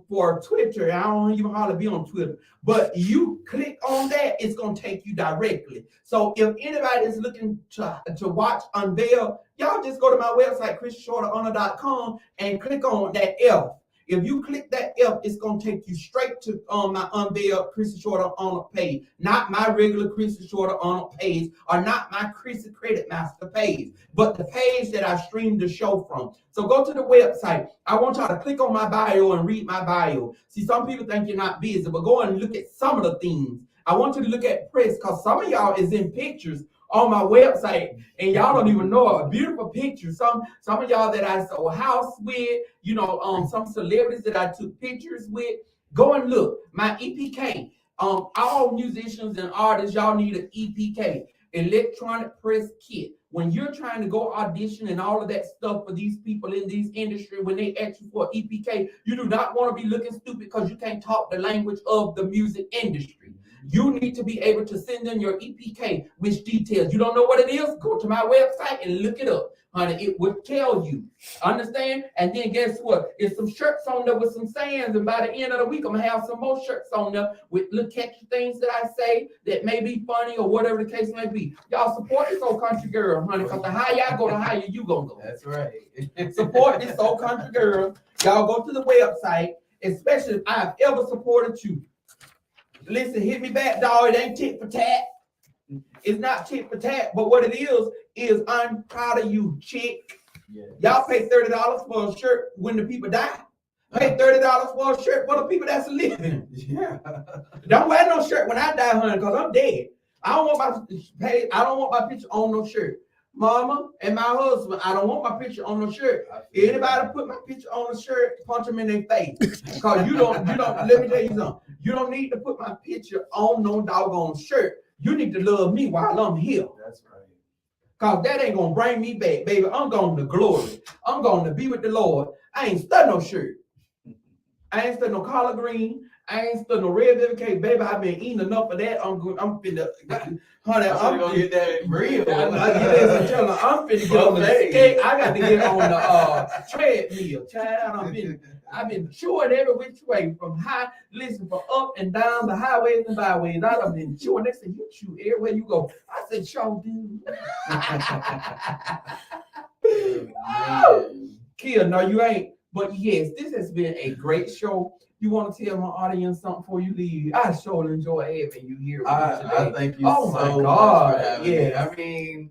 Speaker 2: for Twitter, I don't even hardly be on Twitter, but you click on that, it's going to take you directly. So if anybody is looking to watch Unveil, y'all just go to my website, ChrisShorter-Arnold.com, and click on that F. If you click that F, it's gonna take you straight to my unveiled Chrissy Shorter-Arnold page, not my regular Chrissy Shorter-Arnold page, or not my Chrissy Credit Master page, but the page that I streamed the show from. So go to the website. I want y'all to click on my bio and read my bio. See, some people think you're not busy, but go and look at some of the things. I want you to look at press, because some of y'all is in pictures on my website, and y'all don't even know a beautiful picture. Some of y'all that I sold house with, you know, some celebrities that I took pictures with. Go and look. My EPK. All musicians and artists, y'all need an EPK, electronic press kit. When you're trying to go audition and all of that stuff for these people in these industry, when they ask you for EPK, you do not want to be looking stupid because you can't talk the language of the music industry. You need to be able to send in your EPK with details. You don't know what it is? Go to my website and look it up, honey. It will tell you. Understand? And then guess what? There's some shirts on there with some sayings, and by the end of the week, I'm gonna have some more shirts on there with little catchy things that I say that may be funny or whatever the case may be. Y'all support this old country girl, honey, because the higher I go, the higher you gonna go.
Speaker 3: That's right.
Speaker 2: Support this old country girl. Y'all go to the website, especially if I've ever supported you. Listen, hit me back, dog. It ain't tit for tat. It's not tit for tat, but what it is I'm proud of you, chick.
Speaker 3: Yes.
Speaker 2: Y'all pay $30 for a shirt when the people die. Pay $30 for a shirt for the people that's living.
Speaker 3: Yeah.
Speaker 2: Don't wear no shirt when I die, honey, because I'm dead. I don't want my picture on no shirt. Mama and my husband, I don't want my picture on no shirt. Anybody put my picture on a shirt, punch them in their face. Because you don't, let me tell you something. You don't need to put my picture on no doggone shirt. You need to love me while I'm here.
Speaker 3: That's right.
Speaker 2: Because that ain't going to bring me back, baby. I'm going to glory. I'm going to be with the Lord. I ain't studying no shirt. I ain't studying no collard green. I ain't studying no red velvet cake, baby. I've been eating enough of that. I'm finna, honey, I'm
Speaker 3: gonna get that real.
Speaker 2: I'm finna get on the skate. I got to get on the treadmill, child. I've been chewing every which way from up and down the highways and byways. I've been chewing. They said, you chew everywhere you go. I said, sure do. Kia, no, you ain't. But yes, this has been a great show. You want to tell my audience something before you leave? I sure enjoy having you here.
Speaker 3: I thank you
Speaker 2: so
Speaker 3: much
Speaker 2: God.
Speaker 3: for having me. I mean,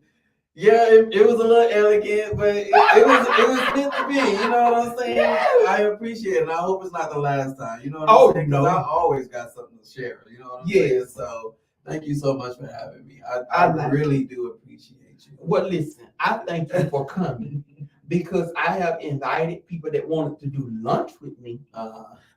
Speaker 3: yeah, it was a little elegant, but it was meant to be. You know what I'm saying? Yeah. I appreciate it, and I hope it's not the last time. You know what I'm saying? Because I always got something to share. You know what I'm saying? So thank you so much for having me. I really do appreciate you.
Speaker 2: Well, listen, I thank you for coming because I have invited people that wanted to do lunch with me.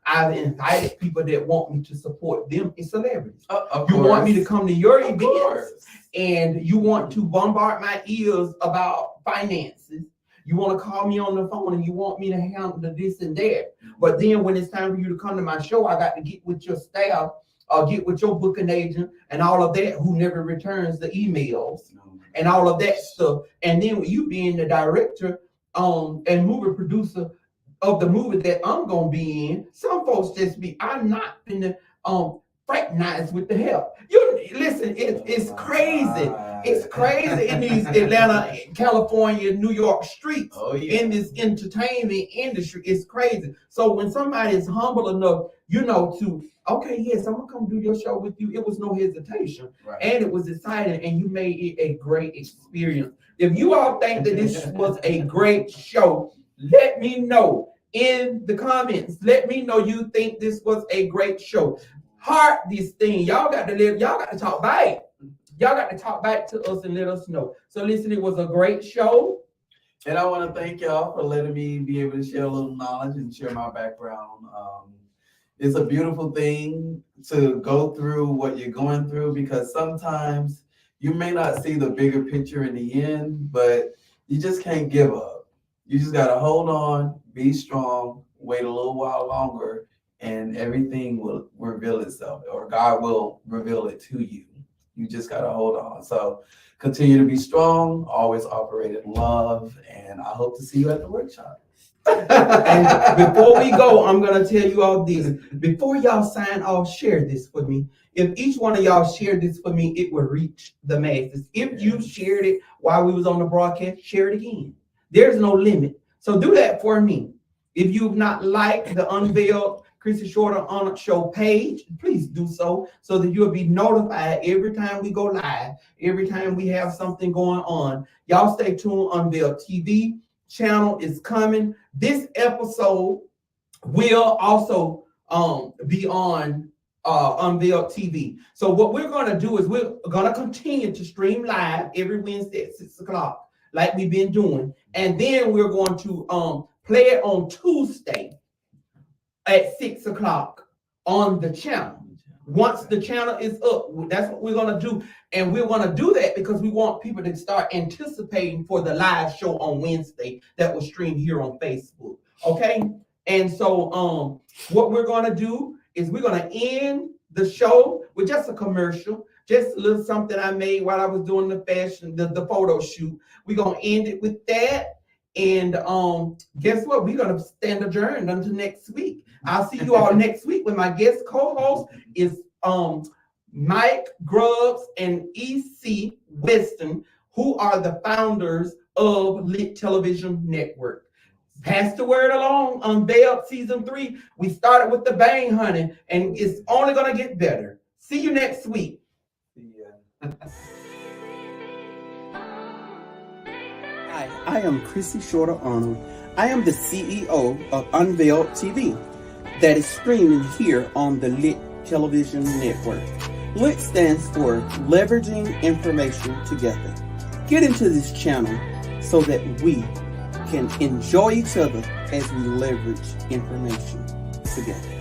Speaker 2: I've invited people that want me to support them in celebrities. You want me to come to your events, and you want to bombard my ears about finances. You want to call me on the phone, and you want me to handle this and that. But then when it's time for you to come to my show, I got to get with your staff, or get with your booking agent, and all of that, who never returns the emails and all of that stuff. And then with you being the director and movie producer of the movie that I'm gonna be in, some folks just I'm not gonna fraternize with the help. You listen, it's crazy. It's crazy in these Atlanta, California, New York streets. In this entertainment industry. It's crazy. So when somebody is humble enough, to okay, yes, I'm gonna come do your show with you. It was no hesitation, and it was exciting, and you made it a great experience. If you all think that this was a great show, let me know in the comments. Let me know you think this was a great show. Heart this thing. Y'all got to talk back. Y'all got to talk back to us and let us know. So listen, it was a great show.
Speaker 3: And I want to thank y'all for letting me be able to share a little knowledge and share my background. It's a beautiful thing to go through what you're going through, because sometimes you may not see the bigger picture in the end, but you just can't give up. You just got to hold on, be strong, wait a little while longer, and everything will reveal itself, or God will reveal it to you. You just got to hold on. So continue to be strong, always operate in love, and I hope to see you at the workshop.
Speaker 2: And before we go, I'm going to tell you all this. Before y'all sign off, share this for me. If each one of y'all shared this for me, it will reach the masses. If you shared it while we was on the broadcast, share it again. There's no limit. So do that for me. If you've not liked the Unveiled Chrissy Shorter-Arnold show page, please do so that you'll be notified every time we go live, every time we have something going on. Y'all stay tuned. Unveiled TV channel is coming. This episode will also be on Unveiled TV. So what we're going to do is we're going to continue to stream live every Wednesday at 6 o'clock, like we've been doing. And then we're going to play it on Tuesday at 6 o'clock on the channel. Once the channel is up, that's what we're going to do. And we're going to do that because we want people to start anticipating for the live show on Wednesday that will stream here on Facebook. Okay? And so what we're going to do is we're going to end the show with just a commercial, just a little something I made while I was doing the photo shoot. We're going to end it with that. And guess what? We're going to stand adjourned until next week. I'll see you all next week when my guest co-host is Mike Grubbs and E.C. Weston, who are the founders of Lit Television Network. Pass the word along. Unveiled season 3. We started with the bang, honey, and it's only going to get better. See you next week.
Speaker 6: Hi, I am Chrissy Shorter-Arnold. I am the CEO of Unveiled TV that is streaming here on the Lit Television Network. LIT stands for Leveraging Information Together. Get into this channel so that we can enjoy each other as we leverage information together.